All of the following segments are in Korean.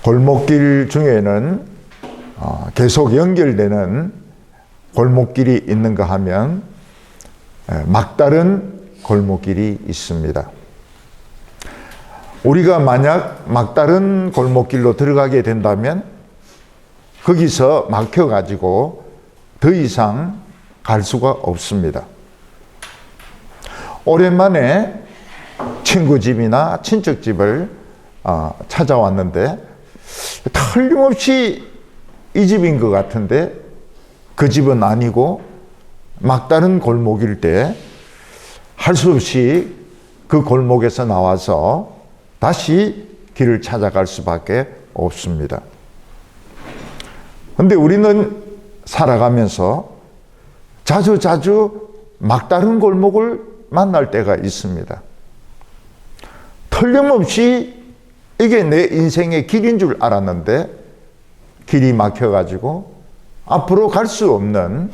골목길 중에는 계속 연결되는 골목길이 있는가 하면 막다른 골목길이 있습니다. 우리가 만약 막다른 골목길로 들어가게 된다면 거기서 막혀가지고 더 이상 갈 수가 없습니다. 오랜만에 친구 집이나 친척 집을 찾아왔는데 틀림없이 이 집인 것 같은데 그 집은 아니고 막다른 골목일 때 할 수 없이 그 골목에서 나와서 다시 길을 찾아갈 수밖에 없습니다. 그런데 우리는 살아가면서 자주 막다른 골목을 만날 때가 있습니다. 틀림없이 이게 내 인생의 길인 줄 알았는데 길이 막혀가지고 앞으로 갈 수 없는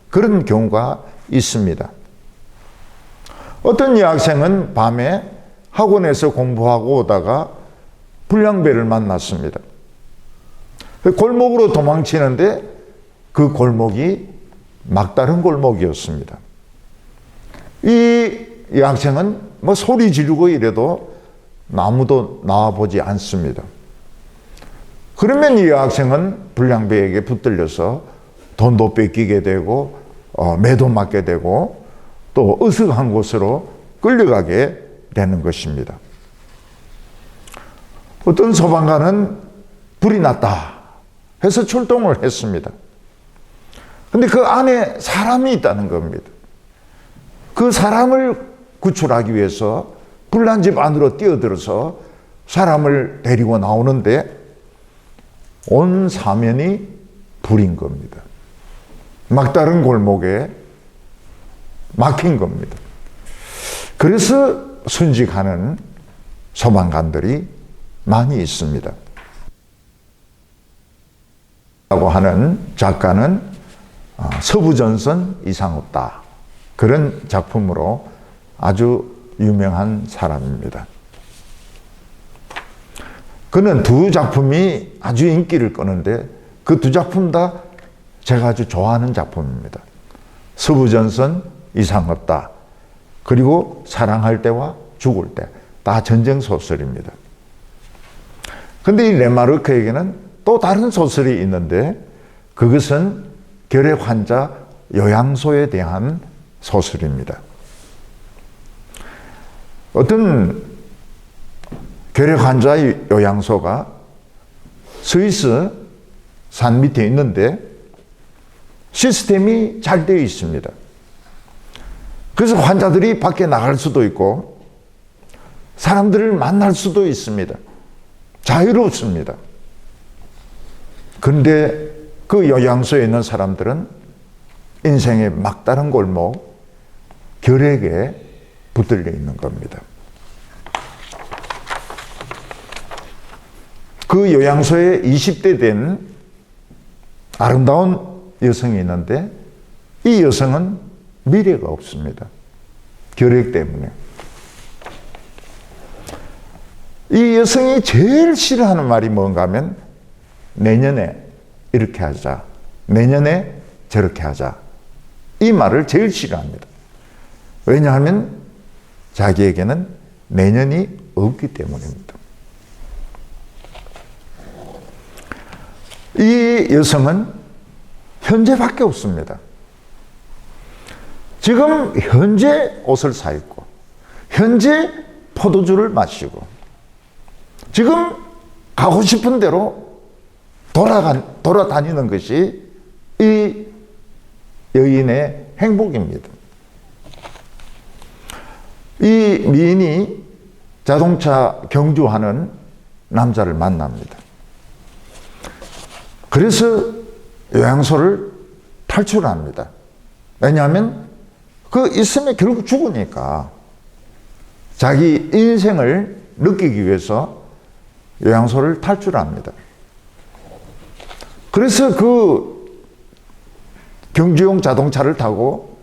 그런 경우가 있습니다. 어떤 여학생은 밤에 학원에서 공부하고 오다가 불량배를 만났습니다. 골목으로 도망치는데 그 골목이 막다른 골목이었습니다. 이 여학생은 소리 지르고 이래도 아무도 나와보지 않습니다. 그러면 이 여학생은 불량배에게 붙들려서 돈도 뺏기게 되고 매도 맞게 되고 또 어색한 곳으로 끌려가게 되는 것입니다. 어떤 소방관은 불이 났다 해서 출동을 했습니다. 근데 그 안에 사람이 있다는 겁니다. 그 사람을 구출하기 위해서 불난 집 안으로 뛰어들어서 사람을 데리고 나오는데 온 사면이 불인 겁니다. 막다른 골목에 막힌 겁니다. 그래서 순직하는 소방관들이 많이 있습니다. 라고 하는 작가는 서부전선 이상 없다. 그런 작품으로 아주 유명한 사람입니다. 그는 두 작품이 아주 인기를 끄는데 그 두 작품 다 제가 아주 좋아하는 작품입니다. 서부전선 이상 없다. 그리고 사랑할 때와 죽을 때. 다 전쟁 소설입니다. 근데 이 레마르크에게는 또 다른 소설이 있는데 그것은 결핵 환자 요양소에 대한 소설입니다. 어떤 결핵 환자 요양소가 스위스 산 밑에 있는데 시스템이 잘 되어 있습니다. 그래서 환자들이 밖에 나갈 수도 있고 사람들을 만날 수도 있습니다. 자유롭습니다. 그런데 그 요양소에 있는 사람들은 인생의 막다른 골목, 결핵에 붙들려 있는 겁니다. 그 요양소에 20대 된 아름다운 여성이 있는데 이 여성은 미래가 없습니다. 결핵 때문에. 이 여성이 제일 싫어하는 말이 뭔가 하면 내년에 이렇게 하자. 내년에 저렇게 하자. 이 말을 제일 싫어합니다. 왜냐하면 자기에게는 내년이 없기 때문입니다. 이 여성은 현재밖에 없습니다. 지금 현재 옷을 사 입고 현재 포도주를 마시고 지금 가고 싶은 대로 돌아다니는 것이 이 여인의 행복입니다. 이 미인이 자동차 경주하는 남자를 만납니다. 그래서 요양소를 탈출합니다. 왜냐하면 그 있으면 결국 죽으니까 자기 인생을 느끼기 위해서 요양소를 탈출합니다. 그래서 그 경주용 자동차를 타고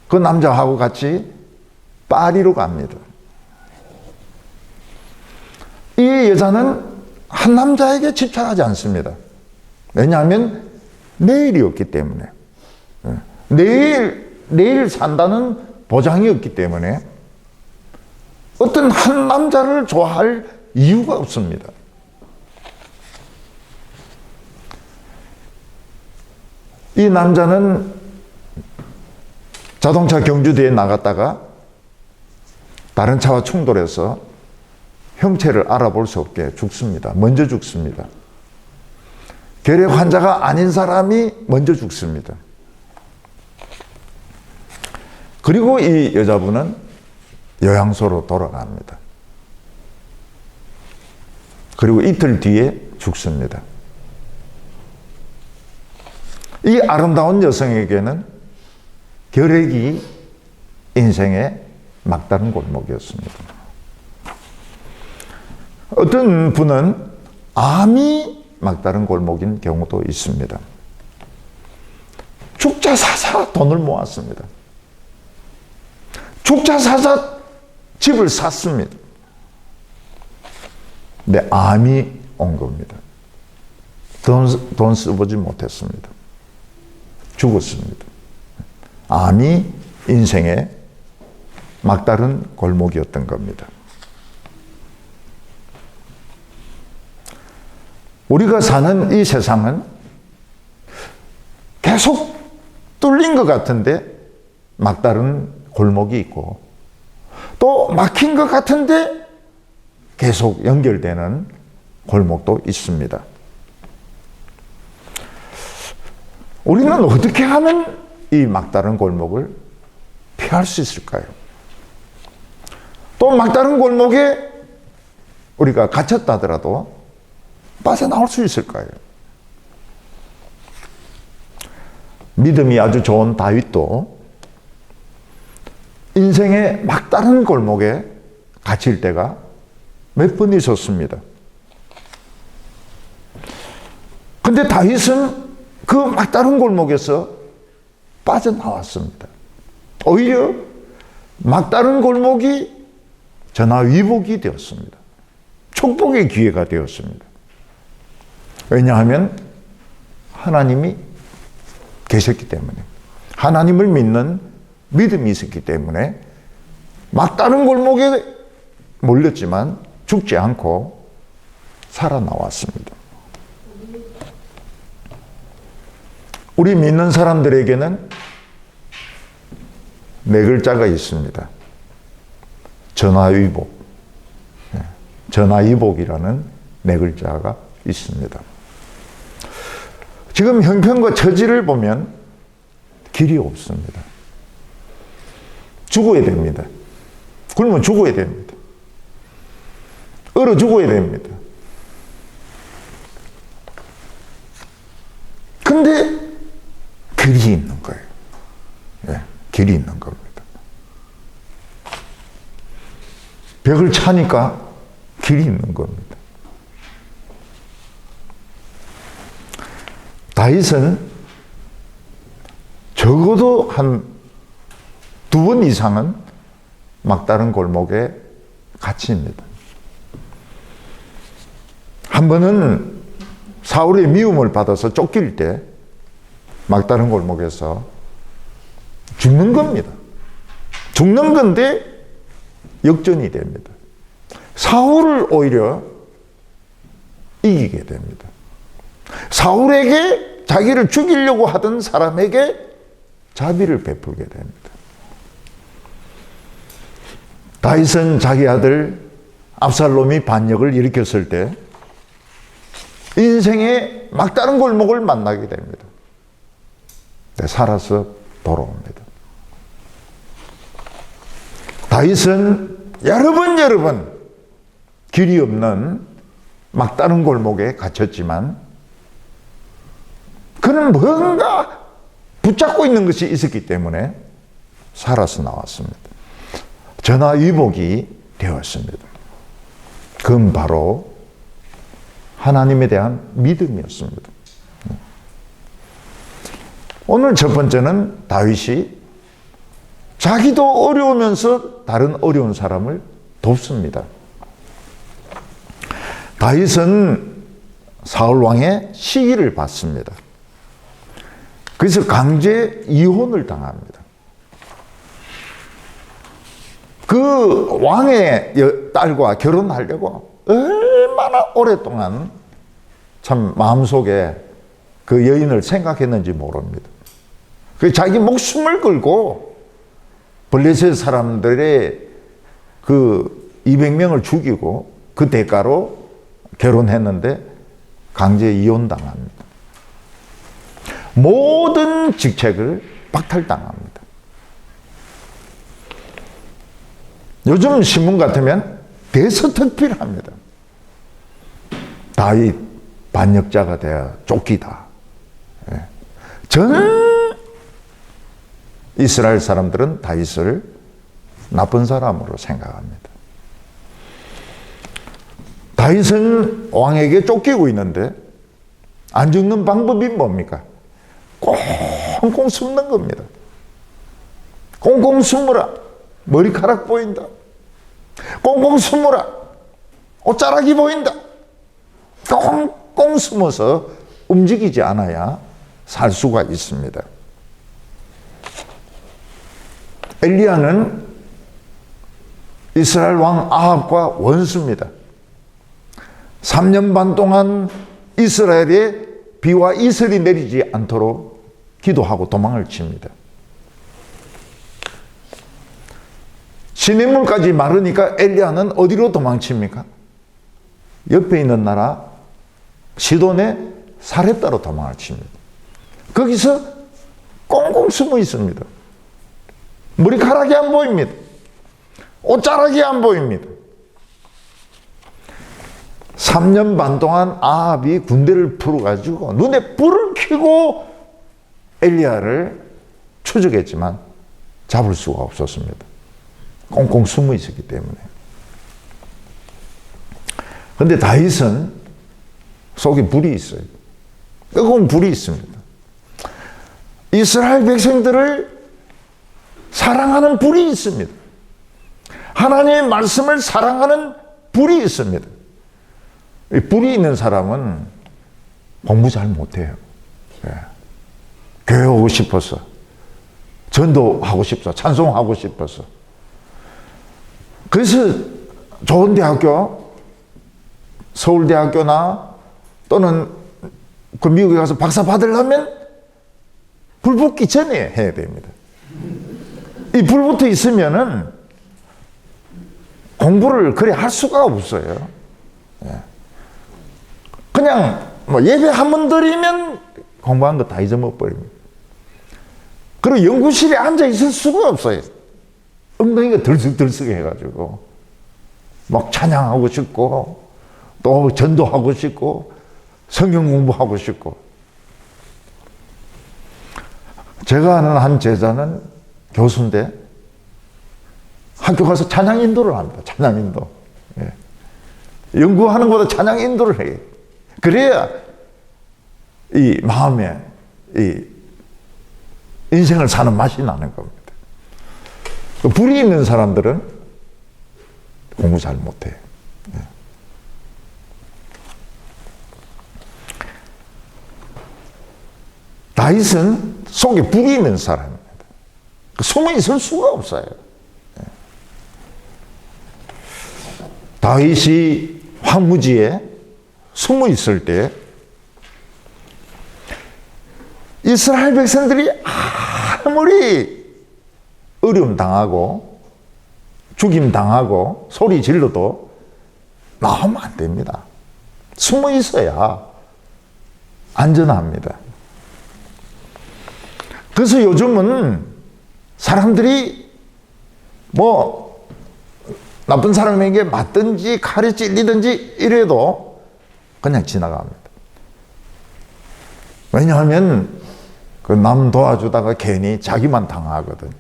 그 남자하고 같이 파리로 갑니다. 이 여자는 한 남자에게 집착하지 않습니다. 왜냐하면 내일이 없기 때문에. 내일 산다는 보장이 없기 때문에 어떤 한 남자를 좋아할 이유가 없습니다. 이 남자는 자동차 경주대에 나갔다가 다른 차와 충돌해서 형체를 알아볼 수 없게 죽습니다. 먼저 죽습니다. 결핵 환자가 아닌 사람이 먼저 죽습니다. 그리고 이 여자분은 요양소로 돌아갑니다. 그리고 이틀 뒤에 죽습니다. 이 아름다운 여성에게는 결핵이 인생의 막다른 골목이었습니다. 어떤 분은 암이 막다른 골목인 경우도 있습니다. 죽자 사자 돈을 모았습니다. 죽자 사자 집을 샀습니다. 근데 암이 온 겁니다. 돈 써보지 못했습니다. 죽었습니다. 암이 인생의 막다른 골목이었던 겁니다. 우리가 사는 이 세상은 계속 뚫린 것 같은데 막다른 골목이 있고, 또 막힌 것 같은데 계속 연결되는 골목도 있습니다. 우리는 어떻게 하면 이 막다른 골목을 피할 수 있을까요? 또 막다른 골목에 우리가 갇혔다 하더라도 빠져나올 수 있을까요? 믿음이 아주 좋은 다윗도 인생의 막다른 골목에 갇힐 때가 몇 번 있었습니다. 근데 다윗은 그 막다른 골목에서 빠져나왔습니다. 오히려 막다른 골목이 전화위복이 되었습니다. 축복의 기회가 되었습니다. 왜냐하면 하나님이 계셨기 때문에, 하나님을 믿는 믿음이 있었기 때문에 막다른 골목에 몰렸지만 죽지 않고 살아나왔습니다. 우리 믿는 사람들에게는 네 글자가 있습니다. 전화위복. 전화위복이라는 네 글자가 있습니다. 지금 형편과 처지를 보면 길이 없습니다. 죽어야 됩니다. 굶으면 죽어야 됩니다. 얼어 죽어야 됩니다. 근데 길이 있는 거예요. 예, 길이 있는 겁니다. 벽을 차니까 길이 있는 겁니다. 다윗은 적어도 한 2번 이상은 막다른 골목에 갇힙니다. 한 번은 사울의 미움을 받아서 쫓길 때 막다른 골목에서 죽는 겁니다. 죽는 건데 역전이 됩니다. 사울을 오히려 이기게 됩니다. 사울에게 자기를 죽이려고 하던 사람에게 자비를 베풀게 됩니다. 다윗은 자기 아들 압살롬이 반역을 일으켰을 때 인생의 막다른 골목을 만나게 됩니다. 살아서 돌아옵니다. 다윗은 여러 번 길이 없는 막다른 골목에 갇혔지만 그는 뭔가 붙잡고 있는 것이 있었기 때문에 살아서 나왔습니다. 전화위복이 되었습니다. 그건 바로 하나님에 대한 믿음이었습니다. 오늘 첫 번째는 다윗이 자기도 어려우면서 다른 어려운 사람을 돕습니다. 다윗은 사울 왕의 시기를 받습니다. 그래서 강제 이혼을 당합니다. 그 왕의 딸과 결혼하려고 얼마나 오랫동안 참 마음속에 그 여인을 생각했는지 모릅니다. 그 자기 목숨을 걸고 블레셋 사람들의 그 200명을 죽이고 그 대가로 결혼했는데 강제 이혼당합니다. 모든 직책을 박탈당합니다. 요즘 신문 같으면 대서특필합니다. 다윗 반역자가 되어 쫓기다. 전 이스라엘 사람들은 다윗을 나쁜 사람으로 생각합니다. 다윗은 왕에게 쫓기고 있는데 안 죽는 방법이 뭡니까? 꽁꽁 숨는 겁니다. 꽁꽁 숨으라. 머리카락 보인다. 꽁꽁 숨으라. 옷자락이 보인다. 꽁꽁 숨어서 움직이지 않아야 살 수가 있습니다. 엘리야는 이스라엘 왕 아합과 원수입니다. 3년 반 동안 이스라엘에 비와 이슬이 내리지 않도록 기도하고 도망을 칩니다. 시냇물까지 마르니까 엘리야는 어디로 도망칩니까? 옆에 있는 나라 시돈의 사렙다로 도망을 칩니다. 거기서 꽁꽁 숨어 있습니다. 머리카락이 안 보입니다. 옷자락이 안 보입니다. 3년 반 동안 아합이 군대를 풀어가지고 눈에 불을 켜고 엘리야를 추적했지만 잡을 수가 없었습니다. 꽁꽁 숨어 있었기 때문에. 그런데 다윗은 속에 불이 있어요. 뜨거운 불이 있습니다. 이스라엘 백성들을 사랑하는 불이 있습니다. 하나님의 말씀을 사랑하는 불이 있습니다. 이 불이 있는 사람은 공부 잘 못해요. 교회 오고 싶어서, 전도하고 싶어서, 찬송하고 싶어서. 그래서 좋은 대학교, 서울대학교나 또는 그 미국에 가서 박사 받으려면 불 붙기 전에 해야 됩니다. 이 불 붙어 있으면은 공부를 그래 할 수가 없어요. 그냥 뭐 예배 한 번 드리면 공부한 거 다 잊어먹어버립니다. 그리고 연구실에 앉아 있을 수가 없어요. 엉덩이가 들썩들썩 해가지고 막 찬양하고 싶고 또 전도하고 싶고 성경 공부하고 싶고. 제가 아는 한 제자는 교수인데 학교 가서 찬양 인도를 합니다. 찬양 인도. 연구하는 것보다 찬양 인도를 해요. 그래야 이 마음에 이 인생을 사는 맛이 나는 겁니다. 불이 있는 사람들은 공부 잘 못해요. 다윗은 속에 불이 있는 사람입니다. 숨어 있을 수가 없어요. 다윗이 황무지에 숨어 있을 때 이스라엘 백성들이 아무리 어려움 당하고 죽임 당하고 소리 질러도 나오면 안 됩니다. 숨어 있어야 안전합니다. 그래서 요즘은 사람들이 뭐 나쁜 사람에게 맞든지 칼에 찔리든지 이래도 그냥 지나갑니다. 왜냐하면 그 남 도와주다가 괜히 자기만 당하거든요.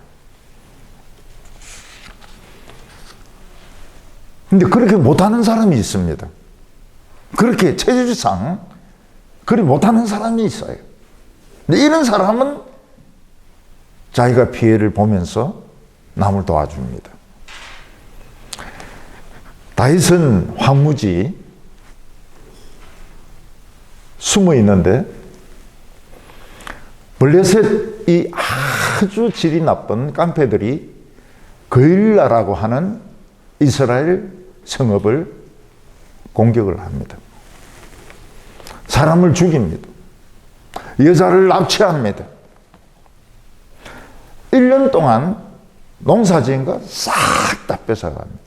근데 그렇게 못하는 사람이 있습니다. 그렇게 체질상 그렇게 못하는 사람이 있어요. 근데 이런 사람은 자기가 피해를 보면서 남을 도와줍니다. 다윗은 황무지 숨어 있는데 블레셋이 아주 질이 나쁜 깡패들이 거일라라고 하는 이스라엘 성읍을 공격을 합니다. 사람을 죽입니다. 여자를 납치합니다. 1년 동안 농사지은 거 싹 다 뺏어갑니다.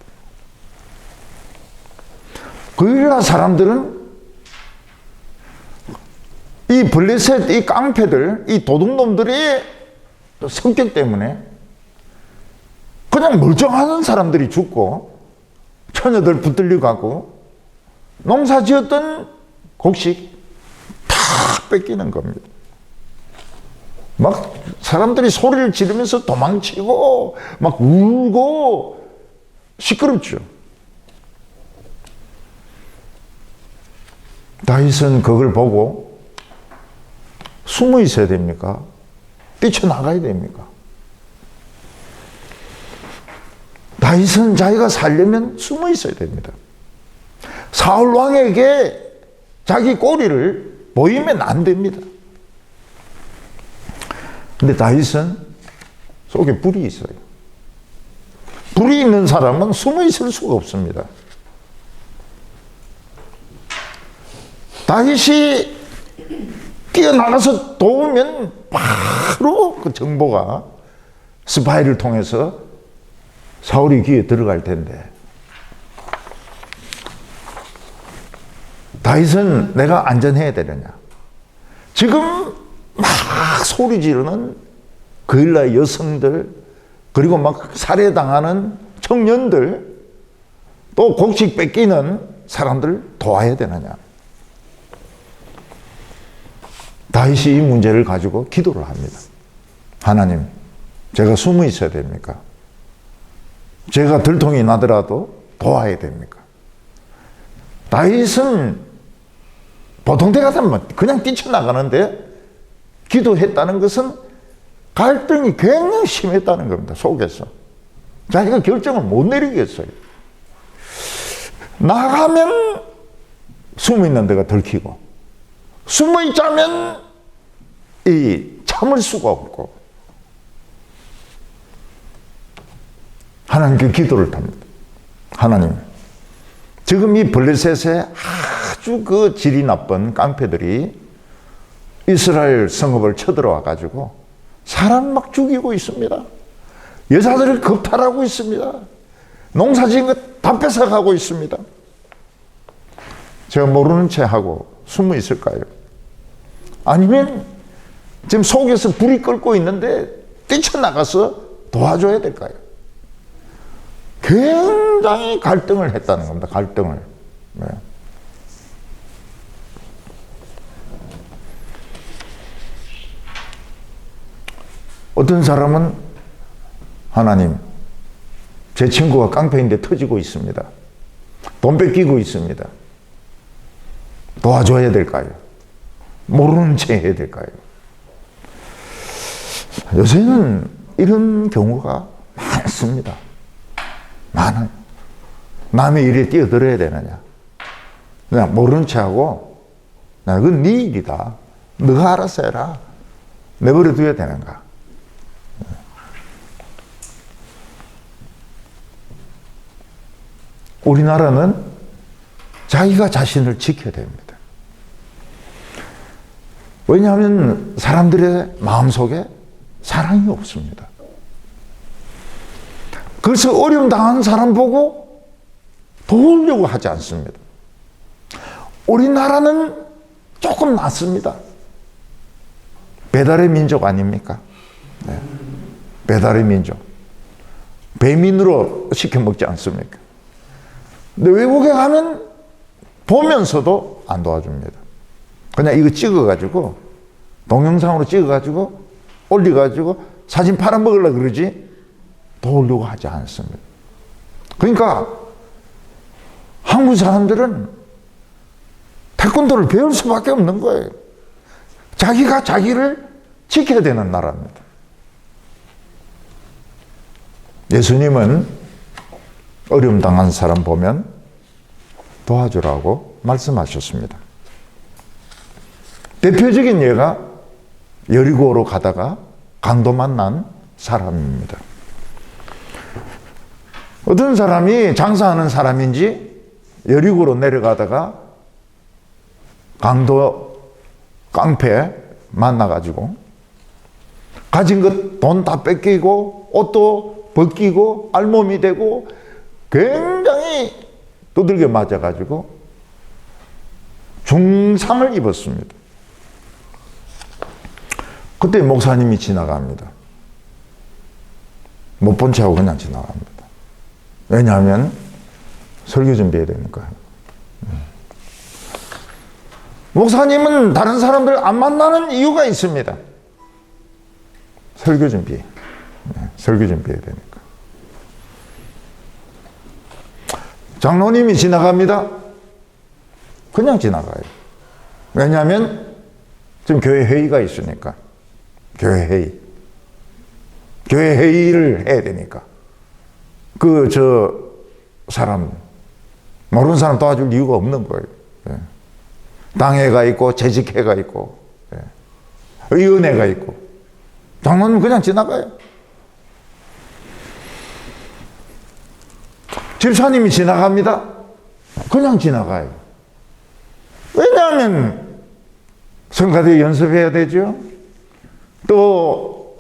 거일라 사람들은 이 블레셋, 이 깡패들, 이 도둑놈들의 성격 때문에 그냥 멀쩡한 사람들이 죽고 처녀들 붙들려 가고 농사 지었던 곡식 다 뺏기는 겁니다. 막 사람들이 소리를 지르면서 도망치고 막 울고 시끄럽죠. 다윗은 그걸 보고 숨어 있어야 됩니까? 뛰쳐나가야 됩니까? 다윗은 자기가 살려면 숨어 있어야 됩니다. 사울 왕에게 자기 꼬리를 보이면 안 됩니다. 근데 다윗은 속에 불이 있어요. 불이 있는 사람은 숨어 있을 수가 없습니다. 다윗이 뛰어나가서 도우면 바로 그 정보가 스파이를 통해서 사울이 귀에 들어갈 텐데 다윗은 내가 안전해야 되느냐? 지금 막 소리 지르는 거일라 여성들 그리고 막 살해당하는 청년들 또 곡식 뺏기는 사람들 도와야 되느냐? 다윗이 이 문제를 가지고 기도를 합니다. 하나님, 제가 숨어 있어야 됩니까? 제가 들통이 나더라도 도와야 됩니까? 다윗은 보통 때 같으면 그냥 뛰쳐나가는데 기도했다는 것은 갈등이 굉장히 심했다는 겁니다. 속에서. 자기가 결정을 못 내리겠어요. 나가면 숨어 있는 데가 들키고 숨어 있자면 참을 수가 없고 하나님께 기도를 합니다. 하나님, 지금 이 블레셋의 아주 그 질이 나쁜 깡패들이 이스라엘 성읍을 쳐들어와 가지고 사람 막 죽이고 있습니다. 여자들을 겁탈하고 있습니다. 농사지은 것 다 뺏어가고 있습니다. 제가 모르는 채 하고 숨어 있을까요? 아니면 지금 속에서 불이 끓고 있는데 뛰쳐나가서 도와줘야 될까요? 굉장히 갈등을 했다는 겁니다. 갈등을. 네. 어떤 사람은 하나님, 제 친구가 깡패인데 터지고 있습니다. 돈 뺏기고 있습니다. 도와줘야 될까요? 모르는 채 해야 될까요? 요새는 이런 경우가 많습니다. 많아요. 남의 일에 뛰어들어야 되느냐? 그냥 모르는 채 하고, 그건 네 일이다. 너가 알아서 해라. 내버려 둬야 되는가? 우리나라는 자기가 자신을 지켜야 됩니다. 왜냐하면 사람들의 마음속에 사랑이 없습니다. 그래서 어려움 당한 사람 보고 도우려고 하지 않습니다. 우리나라는 조금 낫습니다. 배달의 민족 아닙니까? 네. 배달의 민족. 배민으로 시켜 먹지 않습니까? 근데 외국에 가면 보면서도 안 도와줍니다. 그냥 이거 찍어가지고 동영상으로 찍어가지고 올려가지고 사진 팔아먹으려고 그러지 도우려고 하지 않습니다. 그러니까 한국 사람들은 태권도를 배울 수밖에 없는 거예요. 자기가 자기를 지켜야 되는 나라입니다. 예수님은 어려움 당한 사람 보면 도와주라고 말씀하셨습니다. 대표적인 예가 여리고로 가다가 강도 만난 사람입니다. 어떤 사람이 장사하는 사람인지 여리고로 내려가다가 강도 깡패 만나가지고 가진 것 돈 다 뺏기고 옷도 벗기고 알몸이 되고 굉장히 두들겨 맞아가지고 중상을 입었습니다. 그때 목사님이 지나갑니다. 못 본 채하고 그냥 지나갑니다. 왜냐하면 설교 준비해야 되니까요. 목사님은 다른 사람들 안 만나는 이유가 있습니다. 설교 준비. 설교 준비해야 되니까. 장로님이 지나갑니다. 그냥 지나가요. 왜냐하면 지금 교회 회의가 있으니까. 교회 회의. 교회 회의를 해야 되니까. 사람, 모르는 사람 도와줄 이유가 없는 거예요. 당회가 있고, 재직회가 있고, 의원회가 있고. 장로님 그냥 지나가요. 집사님이 지나갑니다. 그냥 지나가요. 왜냐하면 성가대 연습해야 되죠. 또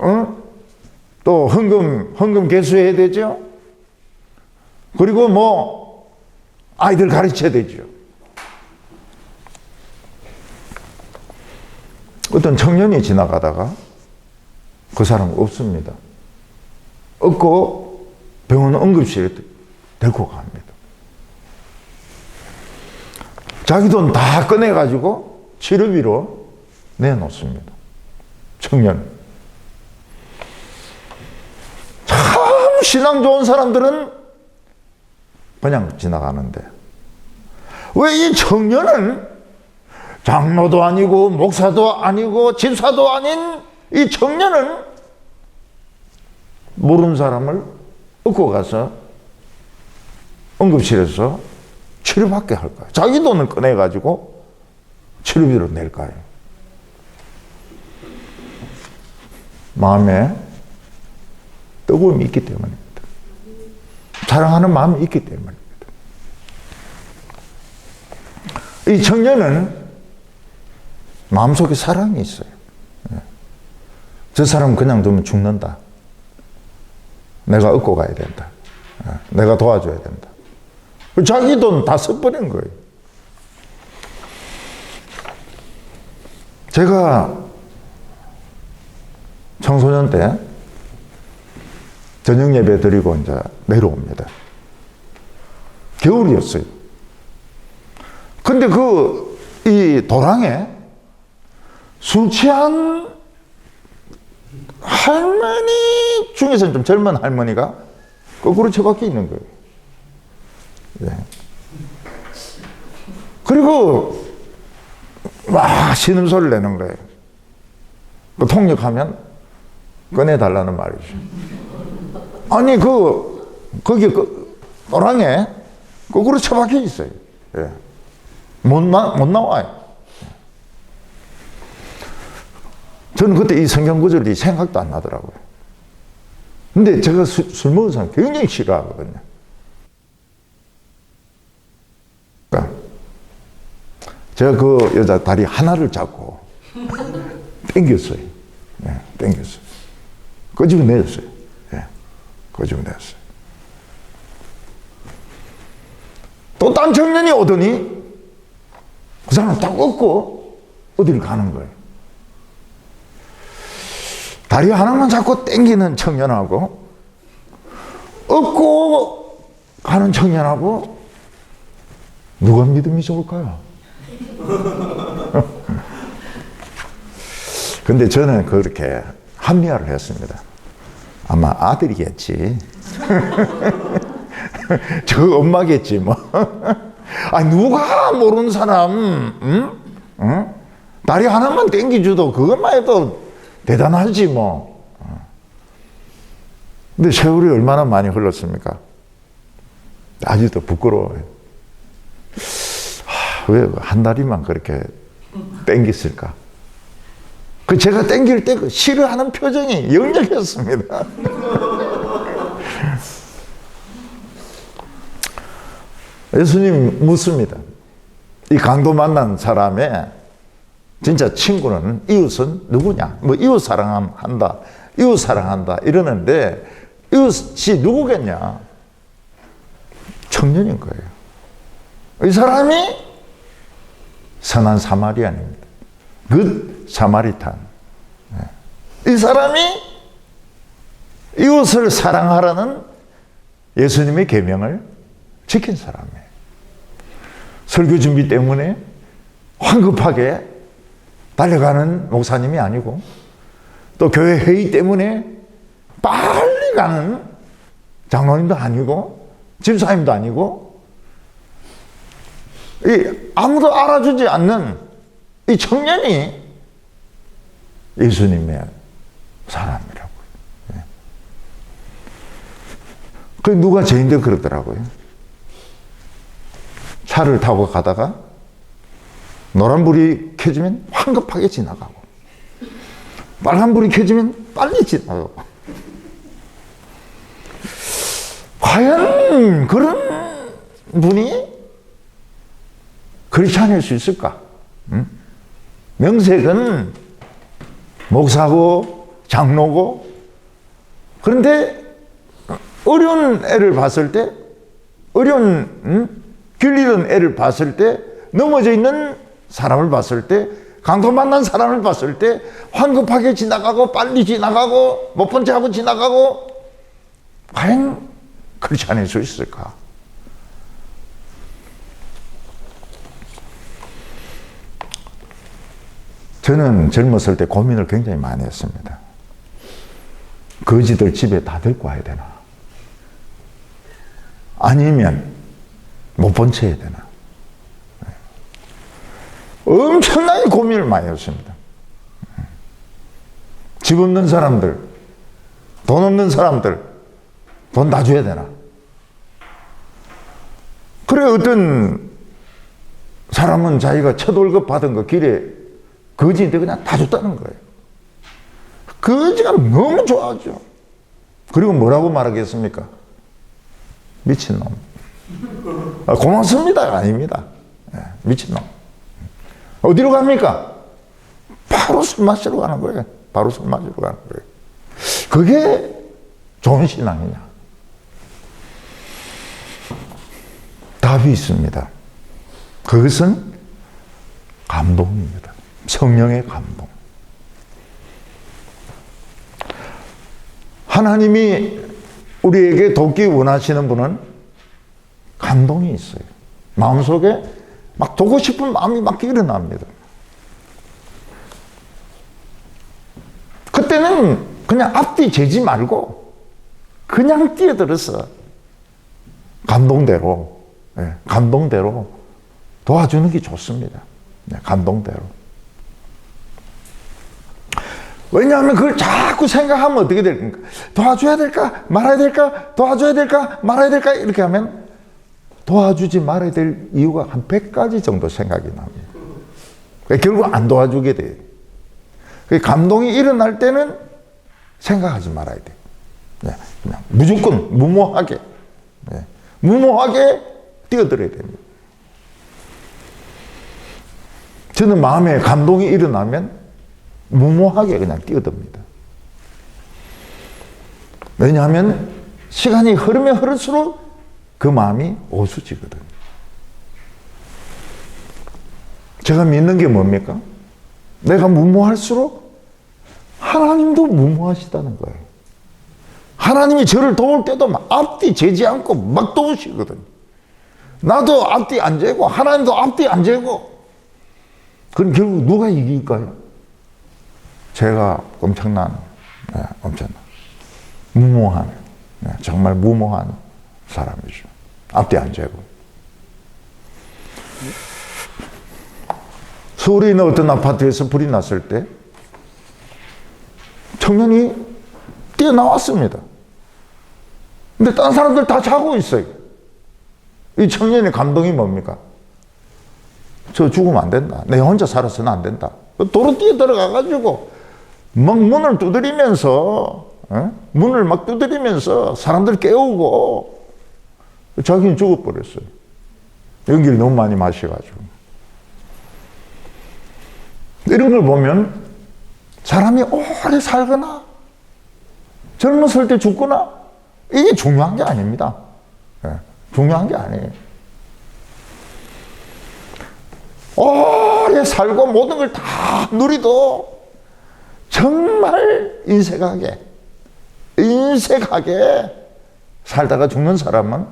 헌금 개수해야 되죠. 그리고 아이들 가르쳐야 되죠. 어떤 청년이 지나가다가 그 사람 없습니다. 없고 병원 응급실에 데리고 갑니다. 자기 돈 다 꺼내가지고 치료비로 내놓습니다. 청년. 참 신앙 좋은 사람들은 그냥 지나가는데 왜 이 청년은 장로도 아니고 목사도 아니고 집사도 아닌 이 청년은 모르는 사람을 얻고 가서 응급실에서 치료받게 할까요? 자기 돈을 꺼내가지고 치료비로 낼까요? 마음에 뜨거움이 있기 때문입니다. 사랑하는 마음이 있기 때문입니다. 이 청년은 마음속에 사랑이 있어요. 저 사람 그냥 두면 죽는다. 내가 얻고 가야 된다. 내가 도와줘야 된다. 자기 돈 다 써버린 거예요. 제가 청소년 때 저녁 예배 드리고 이제 내려옵니다. 겨울이었어요. 근데 이 도랑에 술 취한 할머니 중에서는 좀 젊은 할머니가 거꾸로 처박혀 있는 거예요. 네. 그리고 막 신음소리를 내는 거예요. 통역하면 꺼내달라는 말이죠. 아니 거기 도랑에 거꾸로 처박혀 있어요. 네. 못 나와요. 저는 그때 이 성경 구절이 생각도 안 나더라고요. 근데 제가 술 먹은 사람 굉장히 싫어하거든요. 그러니까 제가 그 여자 다리 하나를 잡고 당겼어요. 네, 당겼어요. 끄집어내었어요. 네, 끄집어내었어요. 또 딴 청년이 오더니 그 사람 딱 얻고 어디를 가는 거예요. 다리 하나만 잡고 당기는 청년하고 얻고 가는 청년하고 누가 믿음이 좋을까요? 근데 저는 그렇게 합리화를 했습니다. 아마 아들이겠지. 저 엄마겠지 뭐. 누가 모르는 사람 응? 다리 하나만 당겨줘도 그것만 해도 대단하지 뭐. 근데 세월이 얼마나 많이 흘렀습니까? 아직도 부끄러워요. 왜 한 다리만 그렇게 땡겼을까? 그 제가 땡길 때 그 싫어하는 표정이 역력했습니다. 예수님 묻습니다. 이 강도 만난 사람의 진짜 친구는, 이웃은 누구냐? 뭐 이웃 사랑한다, 이웃 사랑한다 이러는데 이웃이 누구겠냐? 청년인 거예요. 이 사람이 선한 사마리아인입니다. 굿 사마리탄. 이 사람이 이웃을 사랑하라는 예수님의 계명을 지킨 사람이에요. 설교 준비 때문에 황급하게 달려가는 목사님이 아니고, 또 교회 회의 때문에 빨리 가는 장로님도 아니고 집사님도 아니고, 아무도 알아주지 않는 이 청년이 예수님의 사람이라고요. 그 누가 죄인데 그러더라고요. 차를 타고 가다가 노란불이 켜지면 황급하게 지나가고, 빨간불이 켜지면 빨리 지나가고. 과연 그런 분이 크리스찬일 수 있을까? 명색은 목사고 장로고, 그런데 어려운 애를 봤을 때, 어려운 길 잃은 애를 봤을 때, 넘어져 있는 사람을 봤을 때, 강도 만난 사람을 봤을 때 황급하게 지나가고 빨리 지나가고 못 본 척하고 지나가고, 과연 크리스찬일 수 있을까? 저는 젊었을 때 고민을 굉장히 많이 했습니다. 거지들 집에 다 데리고 와야 되나? 아니면 못 본 채 해야 되나? 엄청나게 고민을 많이 했습니다. 집 없는 사람들, 돈 없는 사람들, 돈 다 줘야 되나? 그래, 어떤 사람은 자기가 첫 월급 받은 거 길에 거지인데 그냥 다 줬다는 거예요. 거지가 너무 좋아하죠. 그리고 뭐라고 말하겠습니까? 미친놈. 고맙습니다가 아닙니다. 미친놈. 어디로 갑니까? 바로 술 마시러 가는 거예요. 바로 술 마시러 가는 거예요. 그게 좋은 신앙이냐? 답이 있습니다. 그것은 감동입니다. 성령의 감동. 하나님이 우리에게 돕기 원하시는 분은 감동이 있어요. 마음속에 막 돕고 싶은 마음이 막 일어납니다. 그때는 그냥 앞뒤 재지 말고 그냥 뛰어들어서 감동대로, 감동대로 도와주는 게 좋습니다. 감동대로. 왜냐하면 그걸 자꾸 생각하면 어떻게 될까? 도와줘야 될까? 말아야 될까? 도와줘야 될까? 말아야 될까? 이렇게 하면 도와주지 말아야 될 이유가 한 100가지 정도 생각이 납니다. 결국 안 도와주게 돼요. 감동이 일어날 때는 생각하지 말아야 돼요. 그냥 무조건 무모하게, 무모하게 뛰어들어야 됩니다. 저는 마음에 감동이 일어나면 무모하게 그냥 뛰어듭니다. 왜냐하면 시간이 흐르면 흐를수록 그 마음이 오수지거든요. 제가 믿는 게 뭡니까? 내가 무모할수록 하나님도 무모하시다는 거예요. 하나님이 저를 도울 때도 막 앞뒤 재지 않고 막 도우시거든요. 나도 앞뒤 안 재고 하나님도 앞뒤 안 재고. 그럼 결국 누가 이길까요? 제가 엄청난 무모한, 정말 무모한 사람이죠. 앞뒤 안 재고. 서울에 있는 어떤 아파트에서 불이 났을 때 청년이 뛰어나왔습니다. 근데 다른 사람들 다 자고 있어요. 이 청년의 감동이 뭡니까? 저 죽으면 안 된다. 내 혼자 살아서는 안 된다. 도로 뛰어 들어가가지고 막 문을 두드리면서, 문을 막 두드리면서 사람들 깨우고, 자기는 죽어버렸어요. 연기를 너무 많이 마셔가지고. 이런 걸 보면 사람이 오래 살거나 젊었을 때 죽거나 이게 중요한 게 아닙니다. 중요한 게 아니에요. 오래 살고 모든 걸 다 누리도 정말 인색하게 살다가 죽는 사람은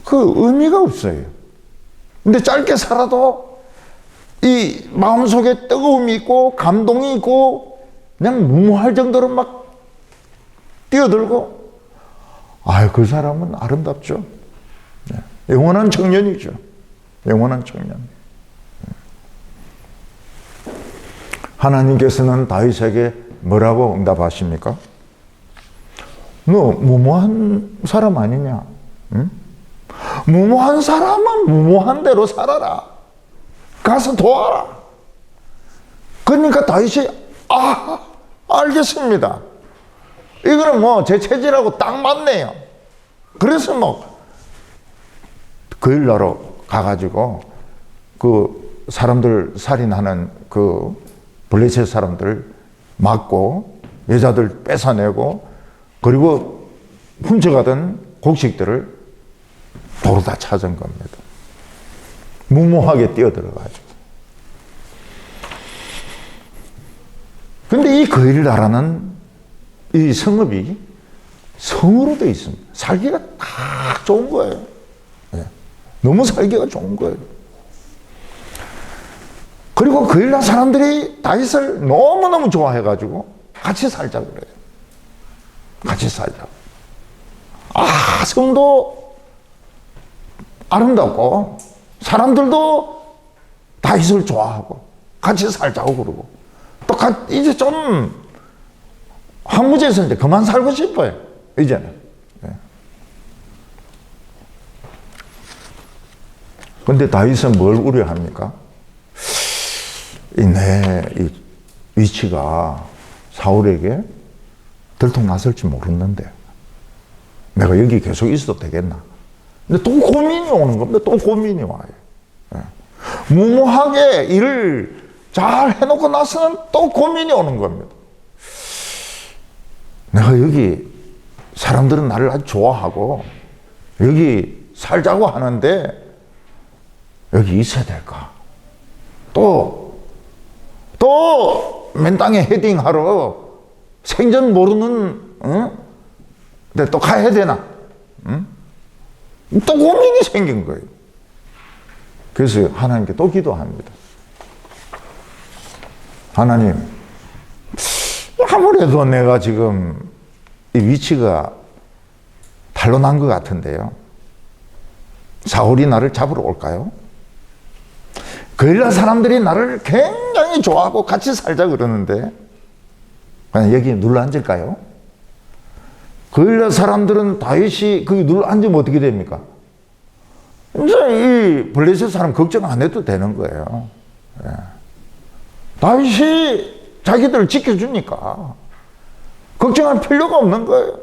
그 의미가 없어요. 근데 짧게 살아도 이 마음속에 뜨거움이 있고 감동이 있고 그냥 무모할 정도로 막 뛰어들고, 그 사람은 아름답죠. 영원한 청년이죠. 영원한 청년. 하나님께서는 다윗에게 뭐라고 응답하십니까? 너 무모한 사람 아니냐? 응? 무모한 사람은 무모한 대로 살아라. 가서 도와라. 그러니까 다윗이 알겠습니다. 이거는 뭐 제 체질하고 딱 맞네요. 그래서 뭐 그일나로 가가지고 그 사람들 살인하는 그 블레셋 사람들 막고 여자들 뺏어내고 그리고 훔쳐가던 곡식들을 도로 다 찾은 겁니다. 무모하게 뛰어들어가지고. 근데 이 거일나라는 이 성읍이 성으로 되어 있습니다. 살기가 딱 좋은 거예요. 너무 살기가 좋은 거예요. 그리고 거일나 사람들이 다윗을 너무너무 좋아해가지고 같이 살자고 그래요. 같이 살자고. 성도 아름답고 사람들도 다윗을 좋아하고 같이 살자고 그러고 또 이제 좀 황무지에서 이제 그만 살고 싶어요. 이제는. 근데 다윗은 뭘 우려합니까? 내 위치가 사울에게 들통났을지 모르는데 내가 여기 계속 있어도 되겠나? 근데 또 고민이 오는 겁니다. 또 고민이 와요. 무모하게 일을 잘 해놓고 나서는 또 고민이 오는 겁니다. 내가 여기 사람들은 나를 아주 좋아하고 여기 살자고 하는데 여기 있어야 될까? 또 맨 땅에 헤딩하러 생전 모르는 근데 또 가야 되나? 또 고민이 생긴 거예요. 그래서 하나님께 또 기도합니다. 하나님, 아무래도 내가 지금 이 위치가 탈로 난 것 같은데요. 사울이 나를 잡으러 올까요? 거일라 사람들이 나를 굉장히 좋아하고 같이 살자 그러는데 그냥 여기 눌러 앉을까요? 거일라 사람들은 다윗이 거기 눌러 앉으면 어떻게 됩니까? 이제 이 블레셋 사람 걱정 안 해도 되는 거예요. 다윗이 자기들을 지켜주니까 걱정할 필요가 없는 거예요.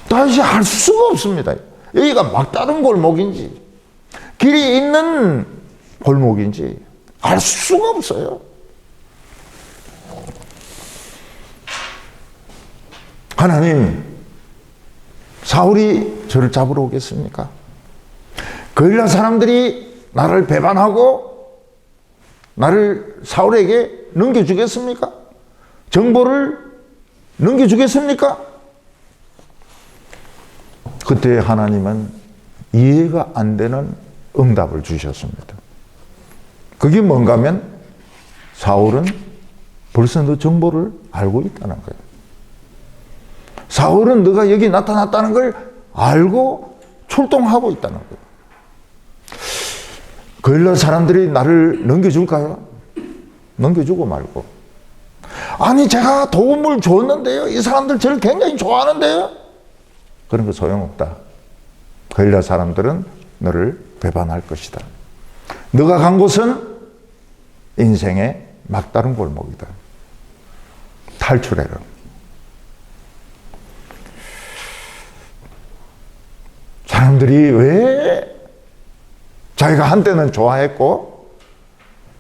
다윗이 할 수가 없습니다. 여기가 막다른 골목인지 길이 있는 골목인지 알 수가 없어요. 하나님, 사울이 저를 잡으러 오겠습니까? 거일라 사람들이 나를 배반하고 나를 사울에게 넘겨주겠습니까? 정보를 넘겨주겠습니까? 그때 하나님은 이해가 안 되는 응답을 주셨습니다. 그게 뭔가 하면 사울은 벌써 너 정보를 알고 있다는 거예요. 사울은 너가 여기 나타났다는 걸 알고 출동하고 있다는 거예요. 거일라 사람들이 나를 넘겨줄까요? 넘겨주고 말고. 아니 제가 도움을 줬는데요. 이 사람들 저를 굉장히 좋아하는데요. 그런 거 소용없다. 거일라 사람들은 너를 배반할 것이다. 너가 간 곳은 인생의 막다른 골목이다. 탈출해라. 사람들이 왜 자기가 한때는 좋아했고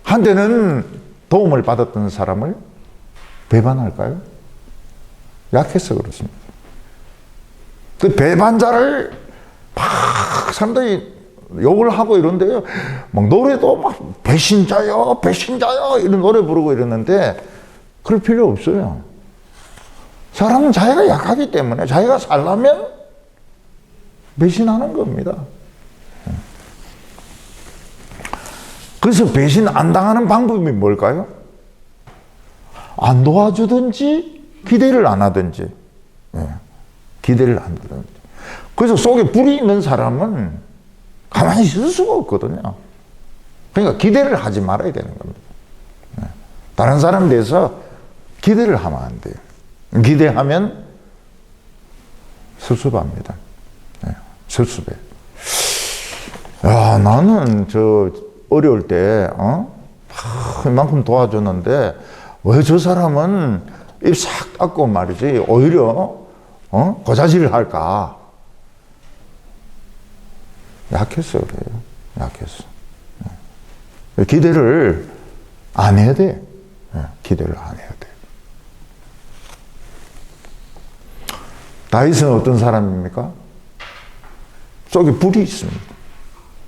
한때는 도움을 받았던 사람을 배반할까요? 약해서 그렇습니다. 그 배반자를 막 사람들이 욕을 하고 이런데요. 막 노래도 막 배신자요, 배신자요 이런 노래 부르고 이러는데 그럴 필요 없어요. 사람은 자기가 약하기 때문에 자기가 살려면 배신하는 겁니다. 그래서 배신 안 당하는 방법이 뭘까요? 안 도와주든지 기대를 안 하든지. 기대를 안 하든지. 그래서 속에 불이 있는 사람은 가만히 있을 수가 없거든요. 그러니까 기대를 하지 말아야 되는 겁니다. 다른 사람에 대해서 기대를 하면 안 돼요. 기대하면 섭섭합니다. 섭섭해. 야, 나는 어려울 때, 이만큼 도와줬는데, 왜 저 사람은 입 싹 닫고 말이지, 오히려, 고자질을 할까? 약했어, 그래요. 약했어. 기대를 안 해야 돼. 기대를 안 해야 돼. 다윗은 어떤 사람입니까? 속에 불이 있습니다.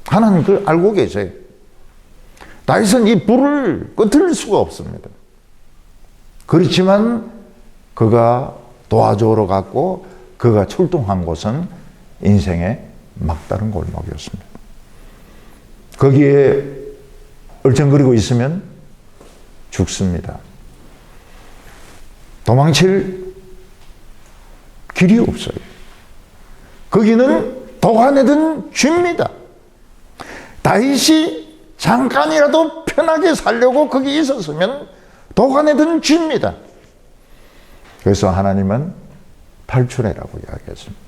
하나님 그걸 알고 계세요. 다윗은 이 불을 끄트릴 수가 없습니다. 그렇지만 그가 도와주러 갔고 그가 출동한 곳은 인생의 막다른 골목이었습니다. 거기에 얼쩡거리고 있으면 죽습니다. 도망칠 길이 없어요. 거기는 도가내든 쥐입니다. 다윗이 잠깐이라도 편하게 살려고 거기 있었으면 도가내든 쥐입니다. 그래서 하나님은 탈출해라고 이야기했습니다.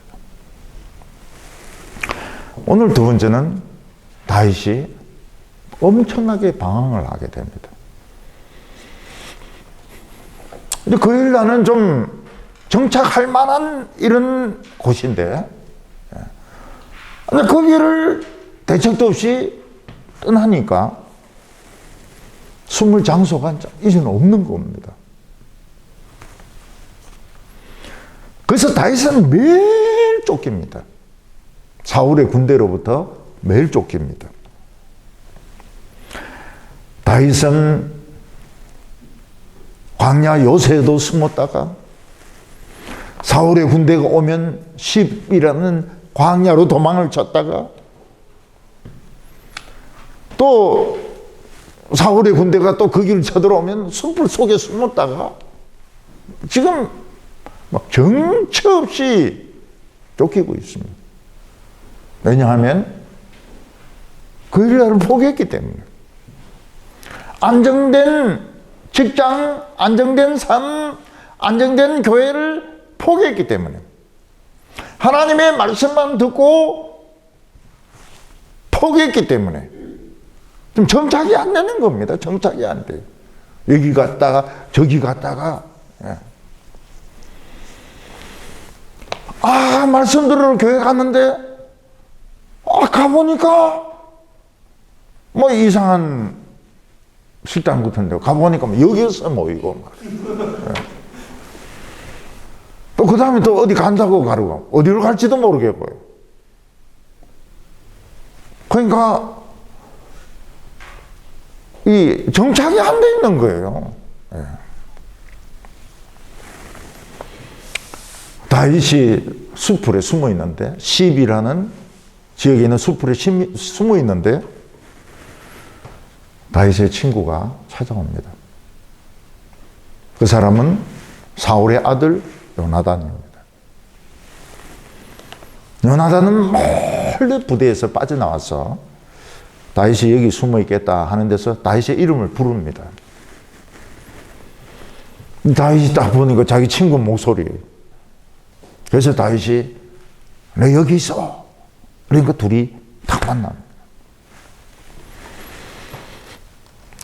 오늘 두 번째는 다윗이 엄청나게 방황을 하게 됩니다. 근데 그 일라는 좀 정착할 만한 이런 곳인데, 근데 거기를 대책도 없이 떠나니까 숨을 장소가 이제는 없는 겁니다. 그래서 다윗은 매일 쫓깁니다. 사울의 군대로부터 매일 쫓깁니다. 다윗은 광야 요새에도 숨었다가 사울의 군대가 오면 십이라는 광야로 도망을 쳤다가 또 사울의 군대가 또 그 길을 쳐들어오면 숲을 속에 숨었다가 지금 막 정처 없이 쫓기고 있습니다. 왜냐하면 그 일을 포기했기 때문에. 안정된 직장, 안정된 삶, 안정된 교회를 포기했기 때문에. 하나님의 말씀만 듣고 포기했기 때문에 좀 정착이 안 되는 겁니다. 정착이 안 돼요. 여기 갔다가 저기 갔다가 말씀 들으러 교회 갔는데 가보니까 뭐 이상한 식당 같은 데 가보니까 여기서 모이고 또 그 다음에 또 어디 간다고 가르고 어디로 갈지도 모르겠고요. 그러니까 이 정착이 안 돼 있는 거예요. 다윗이 숲풀에 숨어 있는데 시비라는 지역에 있는 숲풀에 숨어 있는데 다윗의 친구가 찾아옵니다. 그 사람은 사울의 아들 요나단입니다. 요나단은 몰래 부대에서 빠져나와서 다윗이 여기 숨어 있겠다 하는 데서 다윗의 이름을 부릅니다. 다윗이 딱 보니까 자기 친구 목소리예요. 그래서 다윗이 너 여기 있어. 그러니까 둘이 딱 만납니다.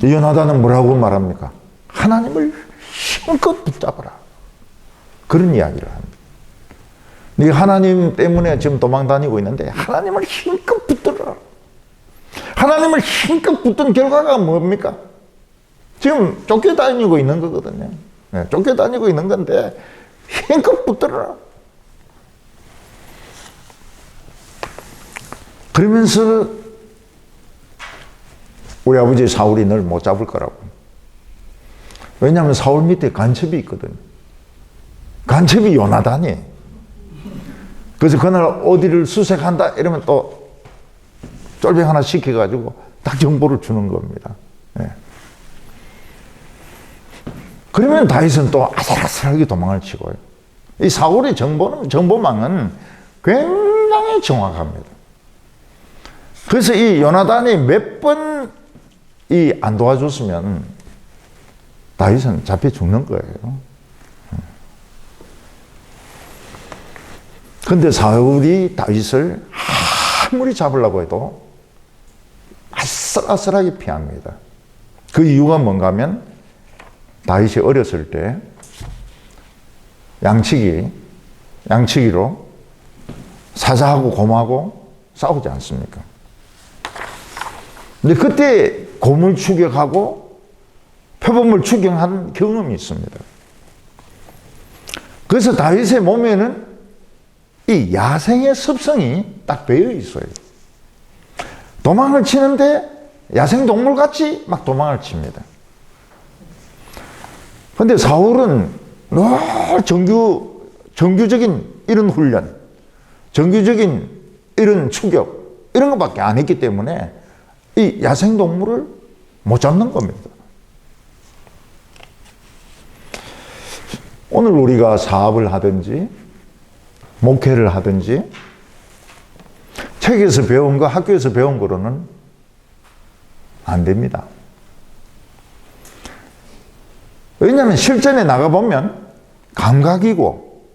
요나단은 뭐라고 말합니까? 하나님을 힘껏 붙잡아라. 그런 이야기를 합니다. 네가 하나님 때문에 지금 도망다니고 있는데 하나님을 힘껏 붙들어라. 하나님을 힘껏 붙든 결과가 뭡니까? 지금 쫓겨다니고 있는 거거든요. 네, 쫓겨다니고 있는 건데 힘껏 붙들어라. 그러면서 우리 아버지 사울이 널 못 잡을 거라고. 왜냐하면 사울 밑에 간첩이 있거든. 간첩이 요나단이에요. 그래서 그날 어디를 수색한다 이러면 또 쫄병 하나 시켜가지고 딱 정보를 주는 겁니다. 네. 그러면 다윗은 또 아슬아슬하게 도망을 치고요. 이 사울의 정보망은 굉장히 정확합니다. 그래서 이 요나단이 몇 번 안 도와줬으면 다윗은 잡혀 죽는 거예요. 근데 사울이 다윗을 아무리 잡으려고 해도 아슬아슬하게 피합니다. 그 이유가 뭔가 하면 다윗이 어렸을 때 양치기로 사자하고 곰하고 싸우지 않습니까? 근데 그때 곰을 추격하고 표범을 추격한 경험이 있습니다. 그래서 다윗의 몸에는 이 야생의 습성이 딱 배어 있어요. 도망을 치는데 야생동물같이 막 도망을 칩니다. 근데 사울은 늘 정규적인 이런 훈련, 정규적인 이런 추격, 이런 것밖에 안 했기 때문에 이 야생동물을 못 잡는 겁니다. 오늘 우리가 사업을 하든지 목회를 하든지 책에서 배운 거, 학교에서 배운 거로는 안 됩니다. 왜냐하면 실전에 나가보면 감각이고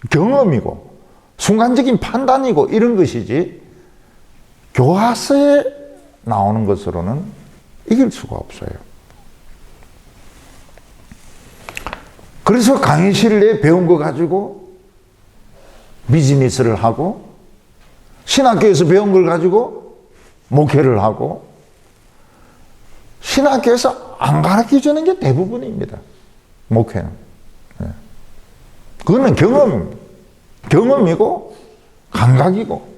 경험이고 순간적인 판단이고 이런 것이지 교과서에 나오는 것으로는 이길 수가 없어요. 그래서 강의실 내에 배운 거 가지고 비즈니스를 하고 신학교에서 배운 걸 가지고 목회를 하고 신학교에서 안 가르쳐주는 게 대부분입니다. 목회는. 그거는 경험이고 감각이고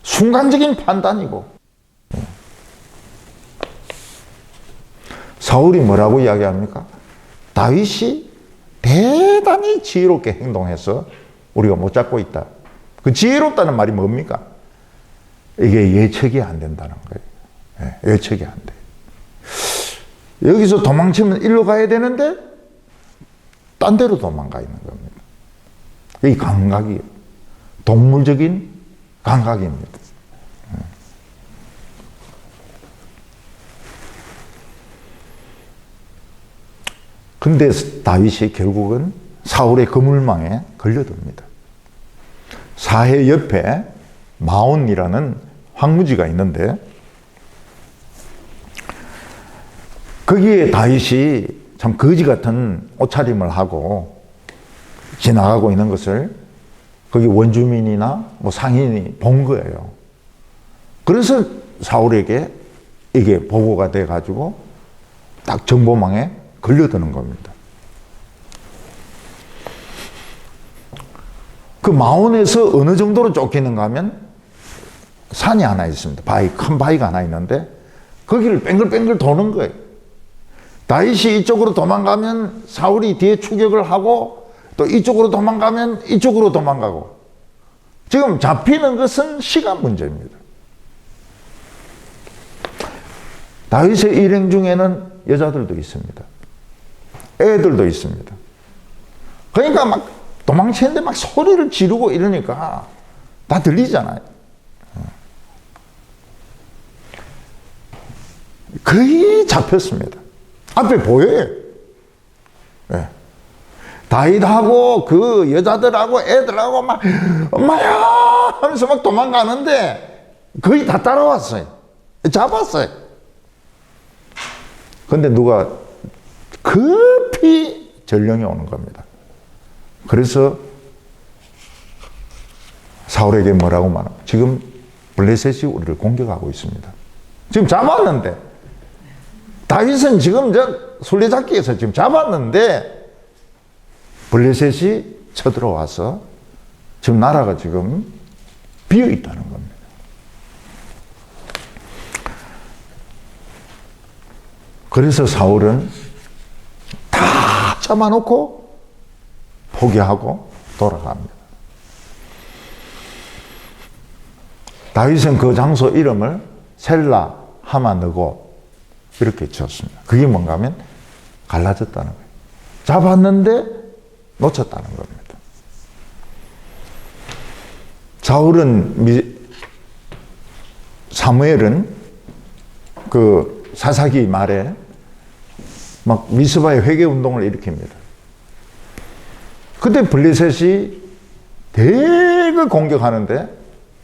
순간적인 판단이고. 사울이 뭐라고 이야기합니까? 다윗이 대단히 지혜롭게 행동해서 우리가 못 잡고 있다. 그 지혜롭다는 말이 뭡니까? 이게 예측이 안 된다는 거예요. 예측이 안 돼. 여기서 도망치면 일로 가야 되는데 딴 데로 도망가 있는 겁니다. 이 감각이 동물적인 감각입니다. 근데 다윗이 결국은 사울의 그물망에 걸려듭니다. 사해 옆에 마온이라는 황무지가 있는데 거기에 다윗이 참 거지 같은 옷차림을 하고 지나가고 있는 것을 거기 원주민이나 뭐 상인이 본 거예요. 그래서 사울에게 이게 보고가 돼가지고 딱 정보망에 걸려드는 겁니다. 그 마온에서 어느 정도로 쫓기는가 하면 산이 하나 있습니다. 큰 바위가 하나 있는데 거기를 뺑글뺑글 도는 거예요. 다윗이 이쪽으로 도망가면 사울이 뒤에 추격을 하고 또 이쪽으로 도망가면 이쪽으로 도망가고 지금 잡히는 것은 시간 문제입니다. 다윗의 일행 중에는 여자들도 있습니다. 애들도 있습니다. 그러니까 막 도망치는데 막 소리를 지르고 이러니까 다 들리잖아요. 거의 잡혔습니다. 앞에 보여요. 네. 다윗하고 그 여자들하고 애들하고 막 엄마야 하면서 막 도망가는데 거의 다 따라왔어요. 잡았어요. 근데 누가 급히 전령이 오는 겁니다. 그래서 사울에게 뭐라고 말하면 지금 블레셋이 우리를 공격하고 있습니다. 지금 잡았는데 다윗은 지금 술래잡기에서 지금 잡았는데 블레셋이 쳐들어와서 지금 나라가 지금 비어 있다는 겁니다. 그래서 사울은 다 잡아놓고 포기하고 돌아갑니다. 다윗은 그 장소 이름을 셀라 하마느고 이렇게 지었습니다. 그게 뭔가 하면 갈라졌다는 거예요. 잡았는데 놓쳤다는 겁니다. 사무엘은 그 사사기 말에 막 미스바의 회개 운동을 일으킵니다. 그때 블레셋이 대거 공격하는데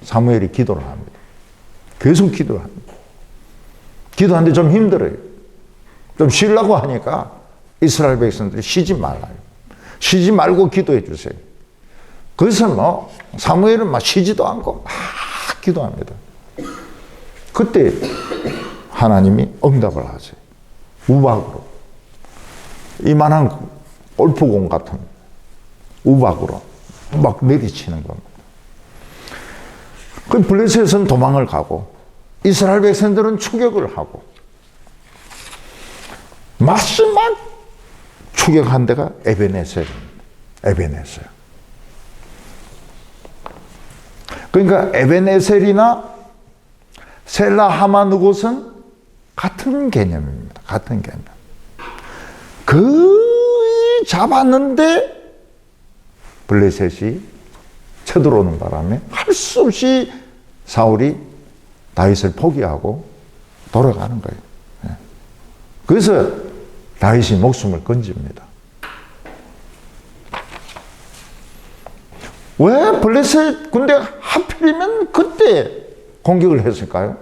사무엘이 기도를 합니다. 계속 기도를 합니다. 기도하는데 좀 힘들어요. 좀 쉬려고 하니까 이스라엘 백성들이 쉬지 말라요. 쉬지 말고 기도해 주세요. 그래서 사무엘은 막 쉬지도 않고 막 기도합니다. 그때 하나님이 응답을 하세요. 우박으로. 이만한 골프공 같은 우박으로 막 내리치는 겁니다. 그 블레셋은 도망을 가고 이스라엘 백성들은 추격을 하고 마지막 추격한 데가 에베네셀입니다. 에베네셀. 그러니까 에베네셀이나 셀라 하마느곳은 같은 개념입니다. 같은 개념. 거의 잡았는데 블레셋이 쳐들어오는 바람에 할 수 없이 사울이 다윗을 포기하고 돌아가는 거예요. 그래서 다윗이 목숨을 건집니다. 왜 블레셋 군대가 하필이면 그때 공격을 했을까요?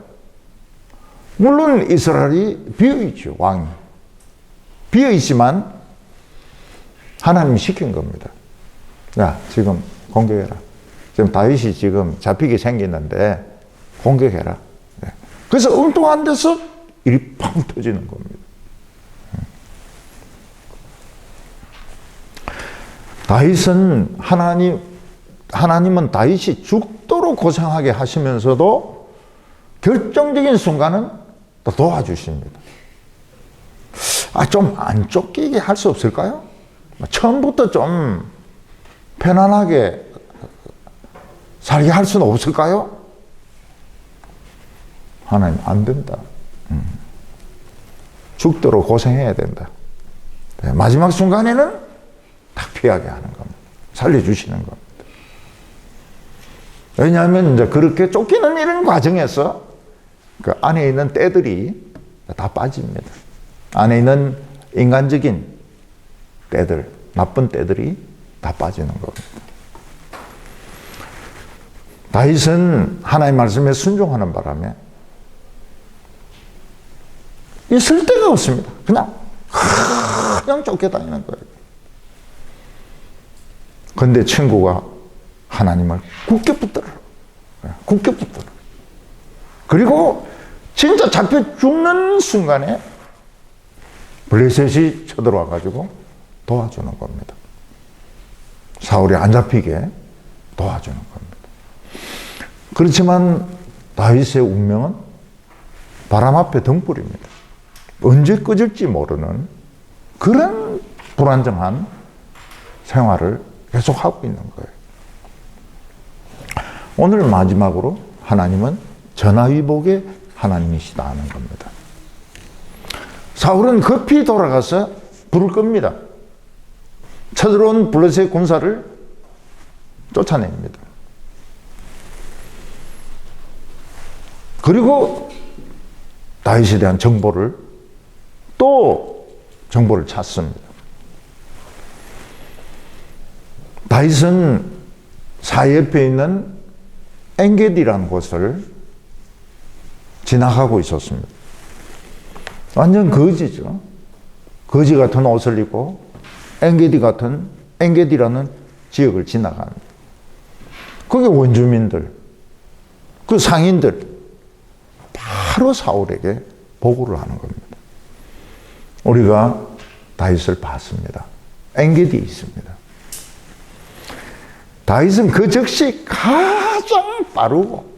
물론 이스라엘이 비어있죠. 왕이. 비어있지만 하나님이 시킨 겁니다. 야, 지금 공격해라. 지금 다윗이 지금 잡히게 생겼는데 공격해라. 그래서 엉뚱한 데서 일이 팡 터지는 겁니다. 다윗은 하나님은 다윗이 죽도록 고생하게 하시면서도 결정적인 순간은 또 도와주십니다. 좀 안 쫓기게 할 수 없을까요? 처음부터 좀 편안하게 살게 할 수는 없을까요? 하나님, 안 된다. 죽도록 고생해야 된다. 마지막 순간에는 딱 피하게 하는 겁니다. 살려주시는 겁니다. 왜냐하면 이제 그렇게 쫓기는 이런 과정에서 그 안에 있는 때들이 다 빠집니다. 안에 있는 인간적인 때들, 나쁜 때들이 다 빠지는 겁니다. 다윗은 하나님 말씀에 순종하는 바람에 있을 데가 없습니다. 그냥 쫓겨다니는 거예요. 그런데 친구가 하나님을 굳게 붙들어요. 굳게 붙들어요. 그리고 진짜 잡혀 죽는 순간에 블레셋이 쳐들어와가지고 도와주는 겁니다. 사울이 안 잡히게 도와주는 겁니다. 그렇지만 다윗의 운명은 바람 앞에 등불입니다. 언제 꺼질지 모르는 그런 불안정한 생활을 계속하고 있는 거예요. 오늘 마지막으로 하나님은 전화위복의 하나님이시다 하는 겁니다. 사울은 급히 돌아가서 불을 끕니다. 쳐들어온 블레셋 군사를 쫓아냅니다. 그리고 다윗에 대한 정보를 찾습니다. 다윗은 사해 옆에 있는 엔게디라는 곳을 지나가고 있었습니다. 완전 거지죠. 거지 같은 옷을 입고 엔게디라는 지역을 지나갑니다. 그게 원주민들, 그 상인들, 바로 사울에게 보고를 하는 겁니다. 우리가 다윗을 봤습니다. 엔게디에 있습니다. 다윗은 그 즉시 가장 빠르고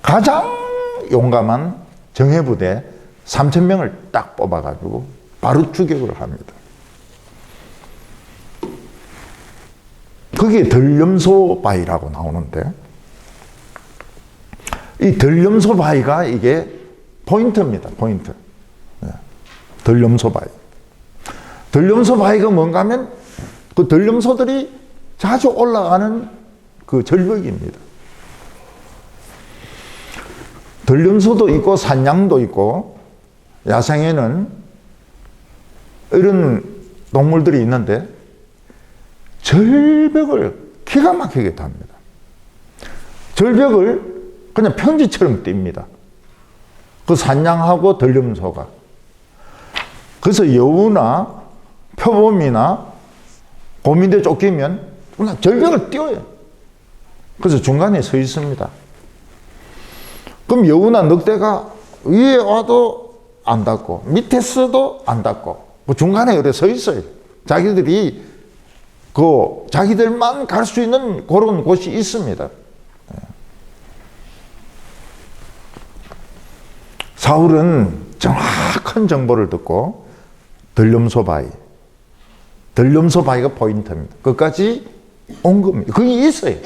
가장 용감한 정예부대 3,000명을 딱 뽑아가지고 바로 추격을 합니다. 그게 덜염소 바위라고 나오는데, 이 덜염소 바위가 이게 포인트입니다. 포인트. 덜염소 바위. 덜염소 바위가 뭔가 하면 그 덜염소들이 자주 올라가는 그 절벽입니다. 덜염소도 있고 산양도 있고 야생에는 이런 동물들이 있는데 절벽을 기가 막히게 답니다. 절벽을 그냥 평지처럼 뜁니다. 그 산양하고 덜염소가. 그래서 여우나 표범이나 곰인데 쫓기면 그냥 절벽을 뛰어요. 그래서 중간에 서 있습니다. 그럼 여우나 늑대가 위에 와도 안 닿고 밑에 서도 안 닿고 그 중간에 이렇게 서 있어요. 자기들이 자기들만 갈 수 있는 그런 곳이 있습니다. 사울은 정확한 정보를 듣고 덜염소 바위가 포인트입니다. 끝까지 온 겁니다. 그게 있어요.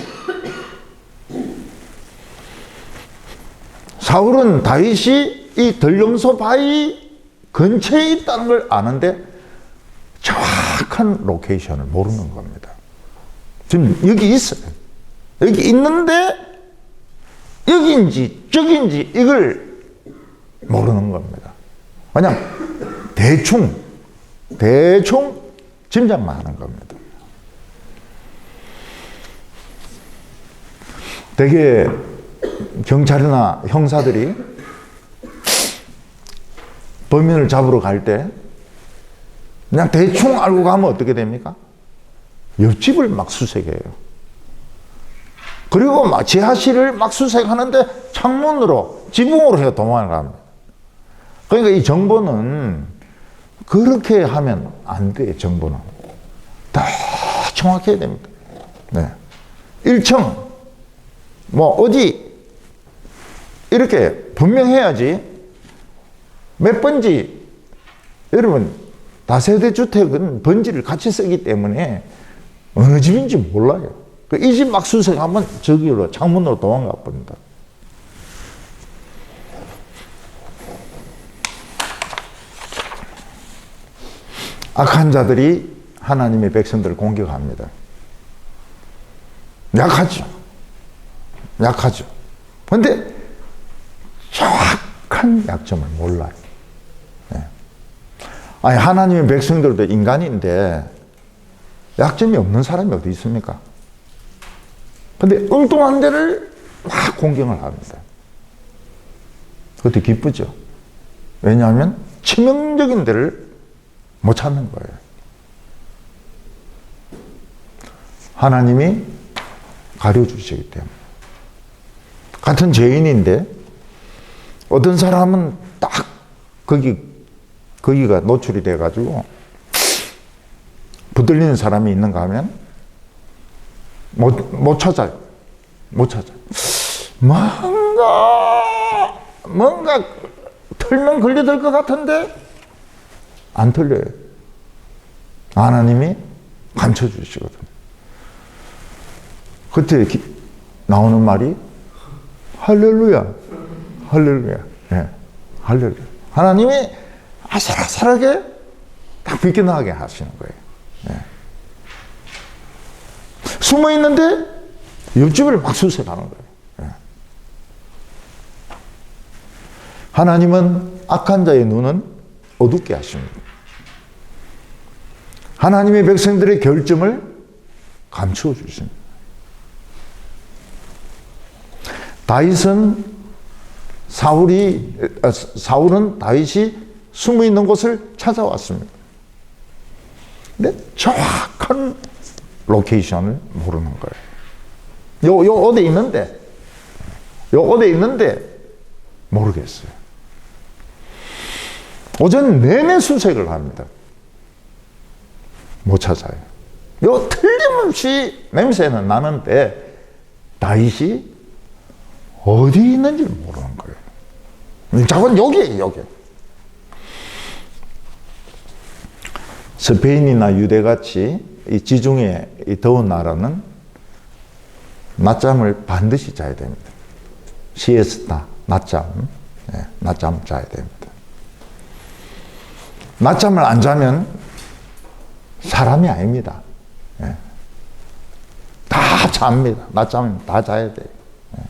사울은 다윗이 이 덜염소 바위 근처에 있다는 걸 아는데 정확한 로케이션을 모르는 겁니다. 지금 여기 있어요. 여기 있는데 여기인지 저기인지 이걸 모르는 겁니다. 그냥 대충 짐작만 하는 겁니다. 되게 경찰이나 형사들이 범인을 잡으러 갈 때 그냥 대충 알고 가면 어떻게 됩니까? 옆집을 막 수색해요. 그리고 막 지하실을 막 수색하는데 창문으로, 지붕으로 해서 도망을 갑니다. 그러니까 이 정보는 그렇게 하면 안 돼요. 정보는 다 정확해야 됩니다. 네. 1층 뭐 어디 이렇게 분명해야지. 몇 번지, 여러분 다세대 주택은 번지를 같이 쓰기 때문에 어느 집인지 몰라요. 이 집 막 수색하면 저기로 창문으로 도망가 버린다. 악한 자들이 하나님의 백성들을 공격합니다. 약하죠. 그런데 정확한 약점을 몰라요. 네. 아니, 하나님의 백성들도 인간인데 약점이 없는 사람이 어디 있습니까? 근데 엉뚱한 데를 막 공격을 합니다. 그것도 기쁘죠. 왜냐하면 치명적인 데를 못 찾는 거예요. 하나님이 가려주시기 때문에. 같은 죄인인데 어떤 사람은 딱 거기가 노출이 돼가지고 붙들리는 사람이 있는가 하면 못 찾아요. 뭔가 털면 걸려들 것 같은데 안 털려요. 하나님이 감춰주시거든요. 그때 나오는 말이 할렐루야. 네, 할렐루야. 하나님이 아슬아슬하게 딱 비껴나가게 하시는 거예요. 네. 숨어 있는데 옆집을 막 수색하는 거예요. 네. 하나님은 악한 자의 눈은 어둡게 하십니다. 하나님의 백성들의 결점을 감추어 주십니다. 사울은 다윗이 숨어 있는 곳을 찾아왔습니다. 근데 정확한 로케이션을 모르는 거예요. 요 어디 있는데, 모르겠어요. 오전 내내 수색을 합니다. 못 찾아요. 요 틀림없이 냄새는 나는데 다윗이 어디 있는지 모르는 거예요. 자꾸 여기에요, 여기. 스페인이나 유대같이 이 지중해 이 더운 나라는 낮잠을 반드시 자야 됩니다. 시에스타, 낮잠. 네, 낮잠 자야 됩니다. 낮잠을 안 자면 사람이 아닙니다. 네. 다 잡니다. 낮잠은 다 자야 돼요. 네.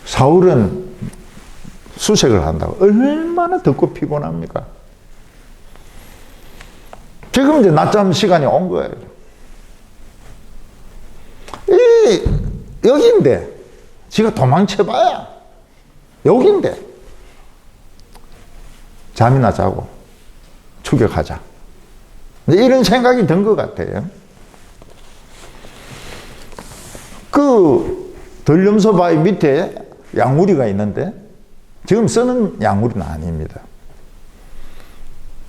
사울은 수색을 한다고 얼마나 덥고 피곤합니까? 지금 이제 낮잠 시간이 온 거예요. 여기인데, 지가 도망쳐봐야 여기인데, 잠이나 자고 추격하자. 이런 생각이 든 것 같아요. 그 덜염소 바위 밑에 양우리가 있는데 지금 쓰는 양우리는 아닙니다.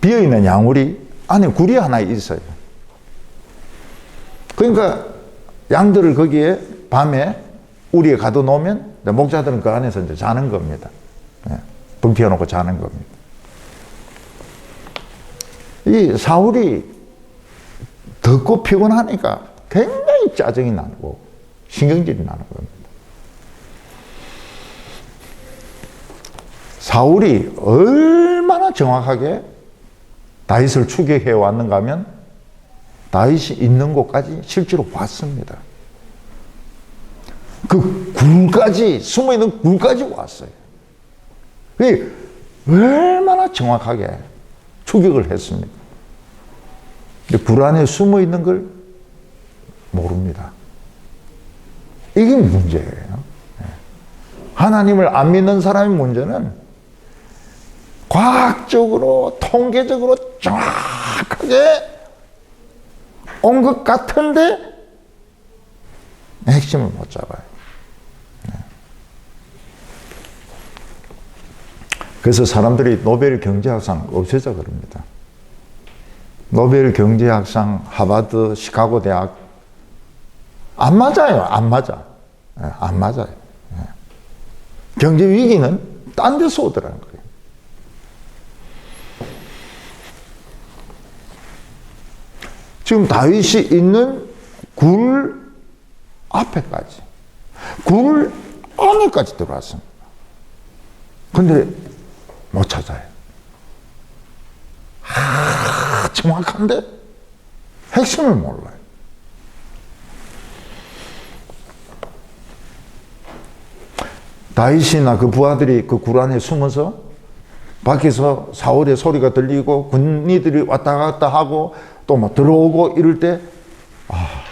비어있는 양우리 안에 굴이 하나 있어요. 그러니까 양들을 거기에 밤에 우리에 가둬놓으면 목자들은 그 안에서 이제 자는 겁니다. 불 피워놓고 자는 겁니다. 이 사울이 덥고 피곤하니까 굉장히 짜증이 나고 신경질이 나는 겁니다. 사울이 얼마나 정확하게 다윗을 추격해 왔는가 하면 다윗이 있는 곳까지 실제로 왔습니다. 그 굴까지, 숨어있는 굴까지 왔어요. 얼마나 정확하게 추격을 했습니까? 근데 굴 안에 숨어있는 걸 모릅니다. 이게 문제예요. 하나님을 안 믿는 사람의 문제는 과학적으로, 통계적으로 정확하게 온 것 같은데 핵심을 못 잡아요. 그래서 사람들이 노벨 경제학상 없애자 그럽니다. 노벨 경제학상 하버드, 시카고 대학 안 맞아요. 안 맞아. 안 맞아요. 경제 위기는 딴 데서 오더라는 거예요. 지금 다윗이 있는 굴 앞에까지, 굴 안에까지 들어왔습니다. 근데 못 찾아요. 정확한데 핵심을 몰라요. 다윗이나 그 부하들이 그 굴 안에 숨어서 밖에서 사울의 소리가 들리고 군인들이 왔다 갔다 하고 또 뭐 들어오고 이럴 때,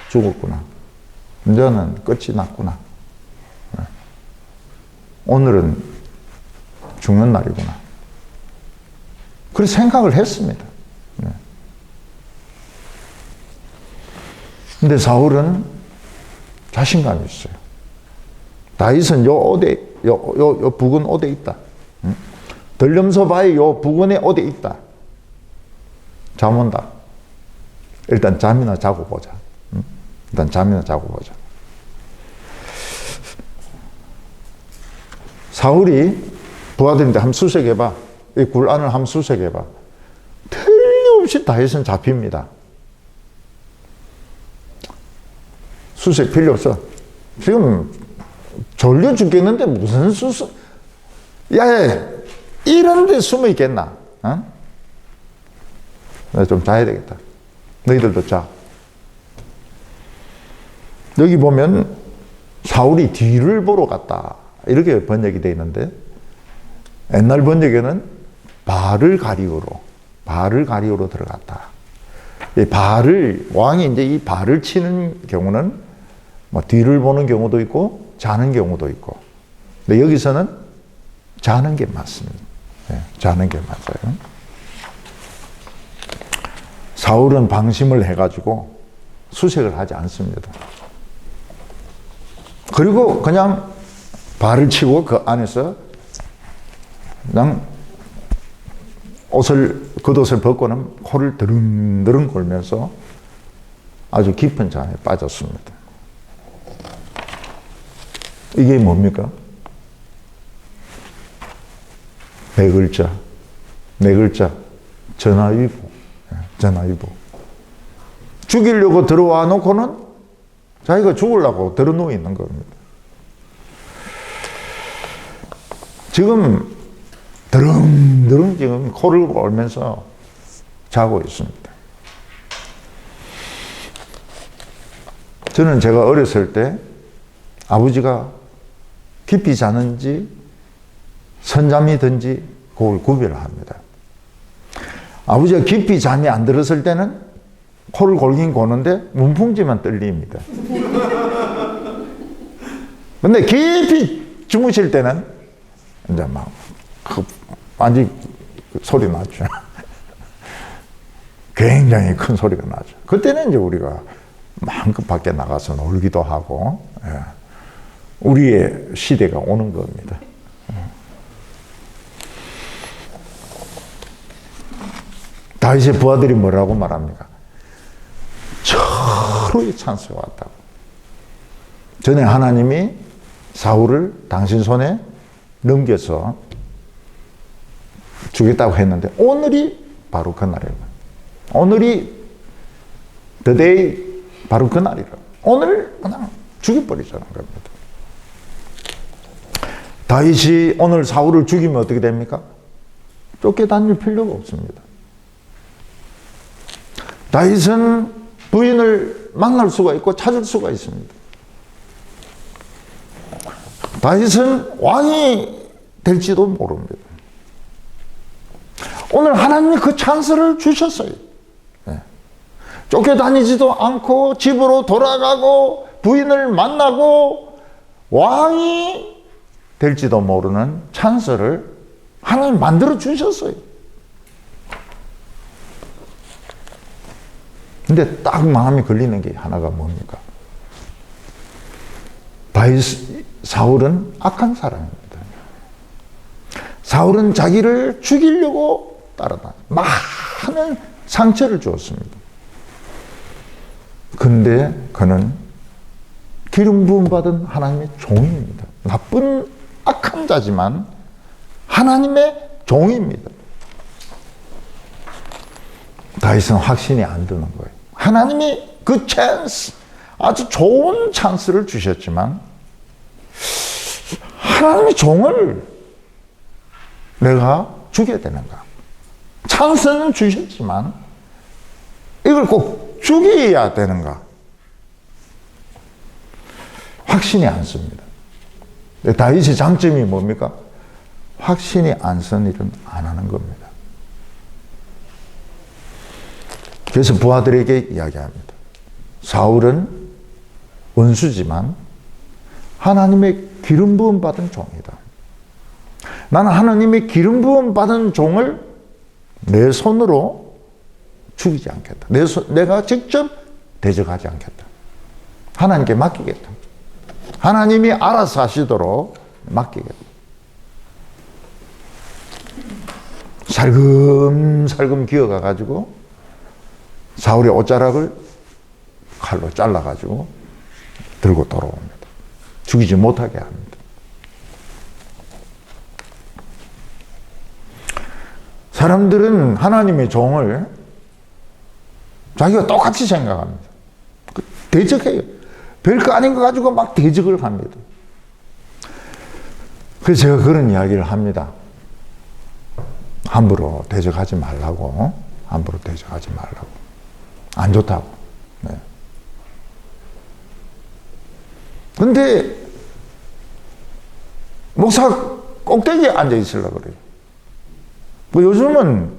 죽었구나. 이제는 끝이 났구나. 오늘은 죽는 날이구나. 그렇게 생각을 했습니다. 근데 사울은 자신감이 있어요. 다윗은 요 부근 어디에 있다. 덜염소 바위 요 부근에 어디에 있다. 잠 온다. 일단 잠이나 자고 보자. 일단 잠이나 자고 보자. 사울이 부하들인데 한번 수색해봐. 이 굴 안을 한번 수색해봐. 틀림없이 다윗은 잡힙니다. 수색 필요 없어. 지금 졸려 죽겠는데 무슨 수색. 야, 이런 데 숨어 있겠나? 나 좀 자야 되겠다. 너희들도 자. 여기 보면 사울이 뒤를 보러 갔다. 이렇게 번역이 되어 있는데 옛날 번역에는 발을 가리우로 들어갔다. 이 발을, 왕이 이제 이 발을 치는 경우는 뭐 뒤를 보는 경우도 있고 자는 경우도 있고. 근데 여기서는 자는 게 맞습니다. 네, 자는 게 맞아요. 사울은 방심을 해가지고 수색을 하지 않습니다. 그리고 그냥 발을 치고 그 안에서 그냥 겉옷을 벗고는 코를 드릉드릉 골면서 아주 깊은 잠에 빠졌습니다. 이게 뭡니까? 네 글자, 전화위복. 전화위복. 죽이려고 들어와 놓고는 자기가 죽으려고 들어 누워 있는 겁니다. 지금 드릉드릉 지금 코를 골면서 자고 있습니다. 저는 제가 어렸을 때 아버지가 깊이 자는지 선잠이든지 그걸 구별을 합니다. 아버지가 깊이 잠이 안 들었을 때는 코를 골긴 고는데 문풍지만 떨립니다. 근데 깊이 주무실 때는 이제 막 완전히 소리 나죠. 굉장히 큰 소리가 나죠. 그때는 이제 우리가 마음껏 밖에 나가서 놀기도 하고, 우리의 시대가 오는 겁니다. 다윗의 부하들이 뭐라고 말합니까? 철의 찬스가 왔다고. 전에 하나님이 사울을 당신 손에 넘겨서 죽였다고 했는데 오늘이 바로 그 날이에요. 오늘이 the day 바로 그 날이라. 오늘 그냥 죽여버리자는 겁니다. 다윗이 오늘 사울을 죽이면 어떻게 됩니까? 쫓겨다닐 필요가 없습니다. 다윗은 부인을 만날 수가 있고 찾을 수가 있습니다. 다윗은 왕이 될지도 모릅니다. 오늘 하나님이 그 찬스를 주셨어요. 쫓겨다니지도 않고 집으로 돌아가고 부인을 만나고 왕이 될지도 모르는 찬스를 하나님 만들어 주셨어요. 근데 딱 마음이 걸리는 게 하나가 뭡니까? 사울은 악한 사람입니다. 사울은 자기를 죽이려고 따라다녔습니다. 많은 상처를 주었습니다. 근데 그는 기름 부음 받은 하나님의 종입니다. 나쁜 악한 자지만 하나님의 종입니다. 다윗은 확신이 안 드는 거예요. 하나님이 그 찬스, 아주 좋은 찬스를 주셨지만 하나님의 종을 내가 죽여야 되는가? 찬스는 주셨지만 이걸 꼭 죽여야 되는가? 확신이 안 씁니다. 다윗의 장점이 뭡니까? 확신이 안 쓴 일은 안 하는 겁니다. 그래서 부하들에게 이야기합니다. 사울은 원수지만 하나님의 기름 부음 받은 종이다. 나는 하나님의 기름 부음 받은 종을 내 손으로 죽이지 않겠다. 내가 직접 대적하지 않겠다. 하나님께 맡기겠다. 하나님이 알아서 하시도록 맡기겠다. 살금살금 기어가가지고 사울의 옷자락을 칼로 잘라가지고 들고 돌아옵니다. 죽이지 못하게 합니다. 사람들은 하나님의 종을 자기가 똑같이 생각합니다. 대적해요. 별거 아닌 거 가지고 막 대적을 합니다. 그래서 제가 그런 이야기를 합니다. 함부로 대적하지 말라고. 함부로 대적하지 말라고. 안 좋다고. 네. 근데 목사 꼭대기에 앉아 있으려고 그래요. 뭐 요즘은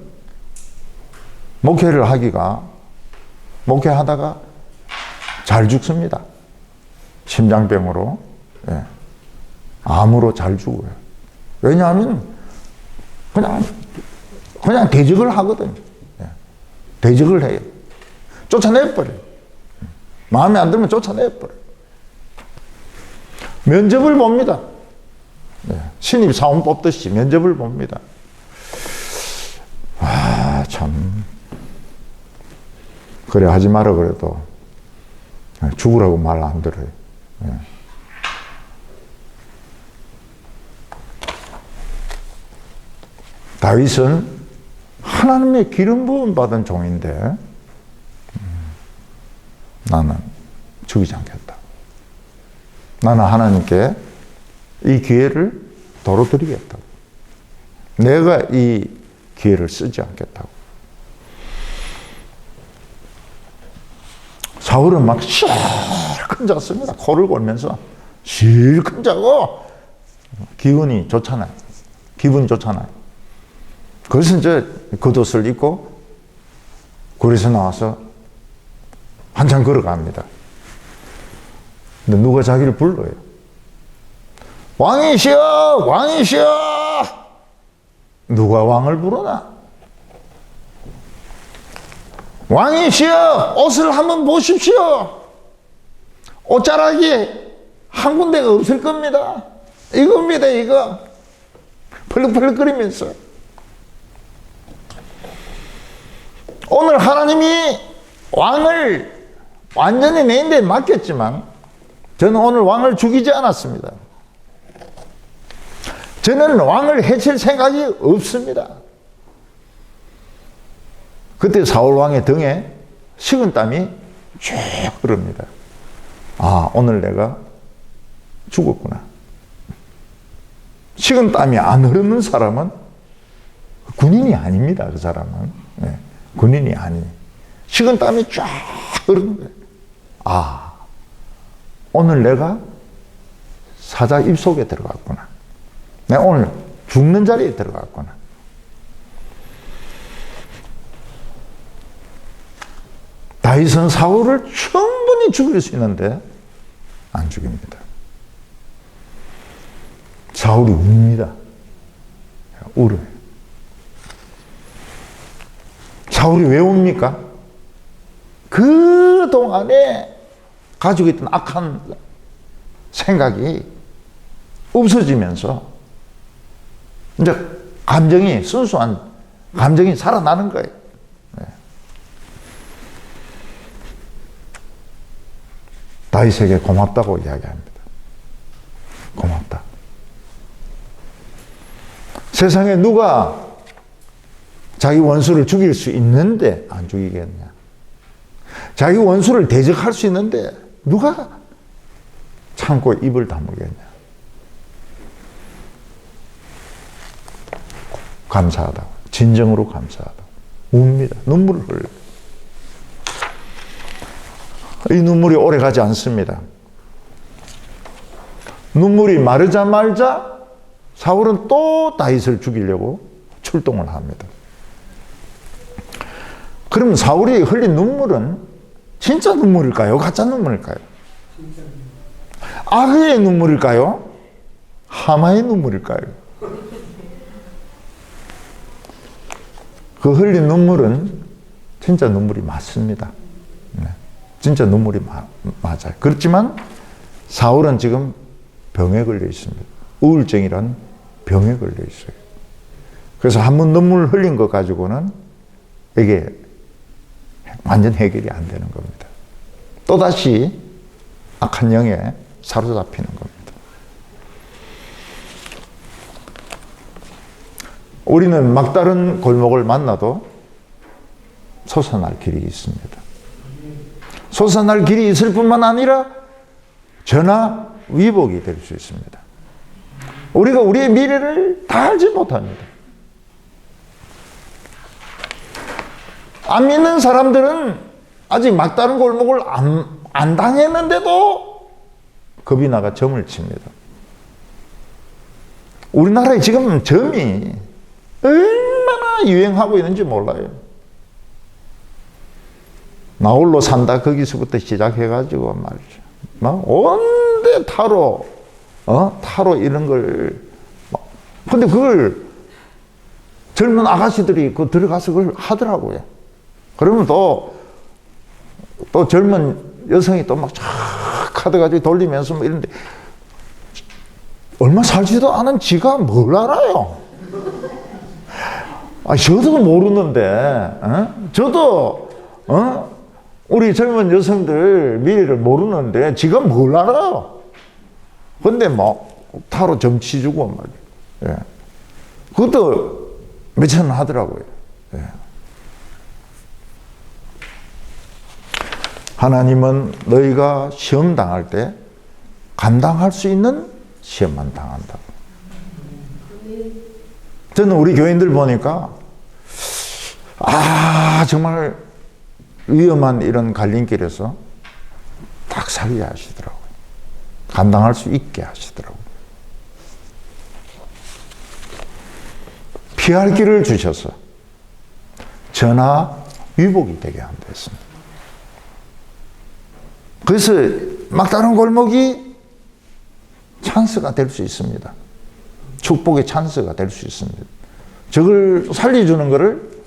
목회하다가 잘 죽습니다. 심장병으로, 예. 암으로 잘 죽어요. 왜냐하면 그냥 대적을 하거든요. 대적을 해요. 쫓아내버려요. 마음에 안 들면 쫓아내버려요. 면접을 봅니다. 신입 사원 뽑듯이 면접을 봅니다. 참. 그래, 하지 마라 그래도 죽으라고 말 안 들어요. 다윗은 하나님의 기름 부음 받은 종인데 나는 죽이지 않겠다. 나는 하나님께 이 기회를 도로 드리겠다고. 내가 이 기회를 쓰지 않겠다고. 사울은 막 실컷 잤습니다. 코를 골면서 실컷 자고 기분이 좋잖아요. 기분이 좋잖아요. 그래서 이제 겉옷을 입고 굴에서 나와서 한참 걸어갑니다. 근데 누가 자기를 불러요. 왕이시여! 왕이시여! 누가 왕을 부르나? 왕이시여! 옷을 한번 보십시오! 옷자락이 한 군데가 없을 겁니다. 이겁니다, 이거. 펄럭펄럭거리면서. 오늘 하나님이 왕을 완전히 내 인대에 맡겼지만 저는 오늘 왕을 죽이지 않았습니다. 저는 왕을 해칠 생각이 없습니다. 그때 사울 왕의 등에 식은땀이 쭉 흐릅니다. 아, 오늘 내가 죽었구나. 식은땀이 안 흐르는 사람은 군인이 아닙니다. 그 사람은. 네, 군인이 아니. 식은땀이 쫙 흐르는 거예요. 아, 오늘 내가 사자 입속에 들어갔구나. 내가 오늘 죽는 자리에 들어갔구나. 다윗은 사울을 충분히 죽일 수 있는데 안 죽입니다. 사울이 웁니다. 울어요. 사울이 왜 웁니까? 그동안에 가지고 있던 악한 생각이 없어지면서 이제 감정이, 순수한 감정이 살아나는 거예요. 네. 다윗에게 고맙다고 이야기합니다. 고맙다. 세상에 누가 자기 원수를 죽일 수 있는데 안 죽이겠냐? 자기 원수를 대적할 수 있는데 누가 참고 입을 다물겠냐? 감사하다. 진정으로 감사하다. 웁니다. 눈물을 흘려요. 이 눈물이 오래 가지 않습니다. 눈물이 마르자마자 사울은 또 다윗을 죽이려고 출동을 합니다. 그럼 사울이 흘린 눈물은 진짜 눈물일까요? 가짜 눈물일까요? 악의 눈물일까요? 하마의 눈물일까요? 그 흘린 눈물은 진짜 눈물이 맞습니다. 네. 진짜 눈물이 맞아요. 그렇지만 사울은 지금 병에 걸려 있습니다. 우울증이란 병에 걸려 있어요. 그래서 한 번 눈물 흘린 것 가지고는 이게 완전 해결이 안 되는 겁니다. 또다시 악한 영에 사로잡히는 겁니다. 우리는 막다른 골목을 만나도 솟아날 길이 있습니다. 솟아날 길이 있을 뿐만 아니라 전화 위복이 될 수 있습니다. 우리가 우리의 미래를 다 알지 못합니다. 안 믿는 사람들은 아직 막다른 골목을 안 당했는데도 겁이 나가 점을 칩니다. 우리나라에 지금 점이 얼마나 유행하고 있는지 몰라요. 나 홀로 산다 거기서부터 시작해가지고 말이죠. 막 온데 타로, 타로 이런 걸 막 근데 그걸 젊은 아가씨들이 그 들어가서 그걸 하더라고요. 그러면 또 젊은 여성이 또 막 쫙 카드가지고 돌리면서 뭐 이런데 얼마 살지도 않은 지가 뭘 알아요? 저도 모르는데, 저도, 우리 젊은 여성들 미래를 모르는데 지가 뭘 알아요? 근데 뭐 타로 정치 주고 말이에요. 예. 그것도 몇천 원 하더라고요. 예. 하나님은 너희가 시험 당할 때 감당할 수 있는 시험만 당한다고. 저는 우리 교인들 보니까 정말 위험한 이런 갈림길에서 딱 살게 하시더라고요. 감당할 수 있게 하시더라고요. 피할 길을 주셔서 전하 위복이 되게 한다 했습니다. 그래서 막다른 골목이 찬스가 될 수 있습니다. 축복의 찬스가 될 수 있습니다. 저걸 살려주는 것을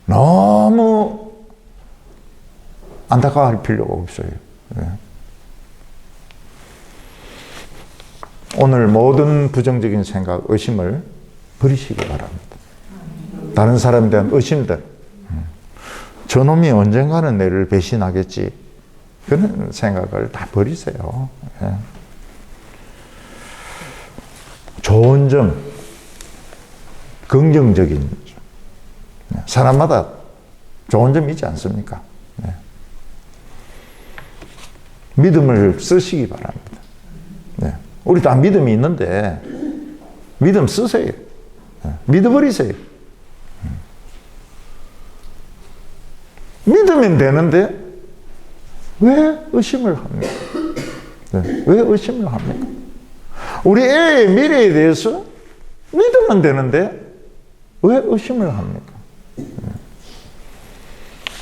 너무 안타까워할 필요가 없어요. 네. 오늘 모든 부정적인 생각, 의심을 버리시기 바랍니다. 다른 사람에 대한 의심들, 저놈이 언젠가는 내를 배신하겠지, 그런 생각을 다 버리세요. 네. 좋은 점, 긍정적인 점. 사람마다 좋은 점이 있지 않습니까? 네. 믿음을 쓰시기 바랍니다. 네. 우리 다 믿음이 있는데 믿음 쓰세요. 네. 믿어버리세요. 믿으면 되는데 왜 의심을 합니까? 네. 왜 의심을 합니까? 우리 애의 미래에 대해서 믿으면 되는데 왜 의심을 합니까?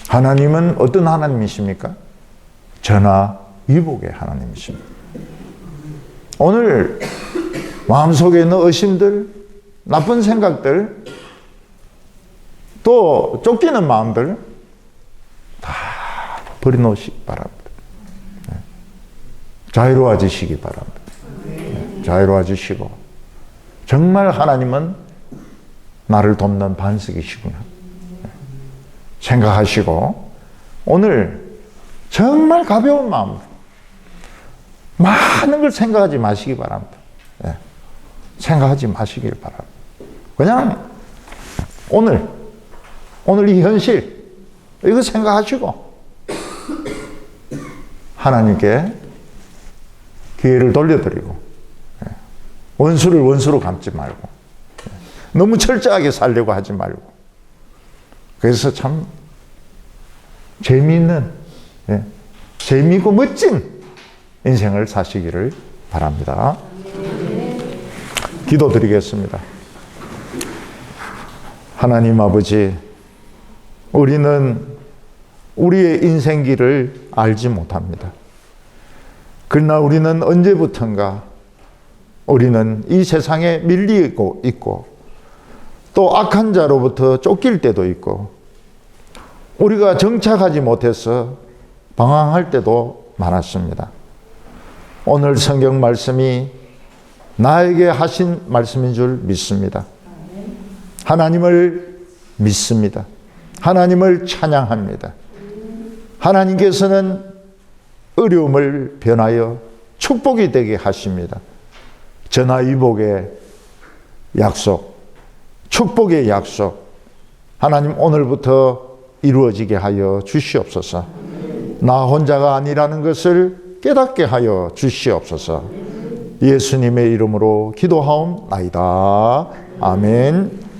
하나님은 어떤 하나님이십니까? 전하 위복의 하나님이십니다. 오늘 마음속에 있는 의심들, 나쁜 생각들, 또 쫓기는 마음들 다 버려놓으시기 바랍니다. 자유로워지시기 바랍니다. 자유로워지시고 정말 하나님은 나를 돕는 반석이시구나 생각하시고 오늘 정말 가벼운 마음으로 많은 걸 생각하지 마시기 바랍니다. 네. 생각하지 마시길 바랍니다. 그냥 오늘 이 현실 이거 생각하시고 하나님께 기회를 돌려드리고 원수를 원수로 감지 말고 너무 철저하게 살려고 하지 말고 그래서 참 재미있는 재미있고 멋진 인생을 사시기를 바랍니다. 기도드리겠습니다. 하나님 아버지, 우리는 우리의 인생길을 알지 못합니다. 그러나 우리는 언제부턴가 우리는 이 세상에 밀리고 있고 또 악한 자로부터 쫓길 때도 있고 우리가 정착하지 못해서 방황할 때도 많았습니다. 오늘 성경 말씀이 나에게 하신 말씀인 줄 믿습니다. 하나님을 믿습니다. 하나님을 찬양합니다. 하나님께서는 어려움을 변하여 축복이 되게 하십니다. 전화위복의 약속, 축복의 약속, 하나님 오늘부터 이루어지게 하여 주시옵소서. 나 혼자가 아니라는 것을 깨닫게 하여 주시옵소서. 예수님의 이름으로 기도하옵나이다. 아멘.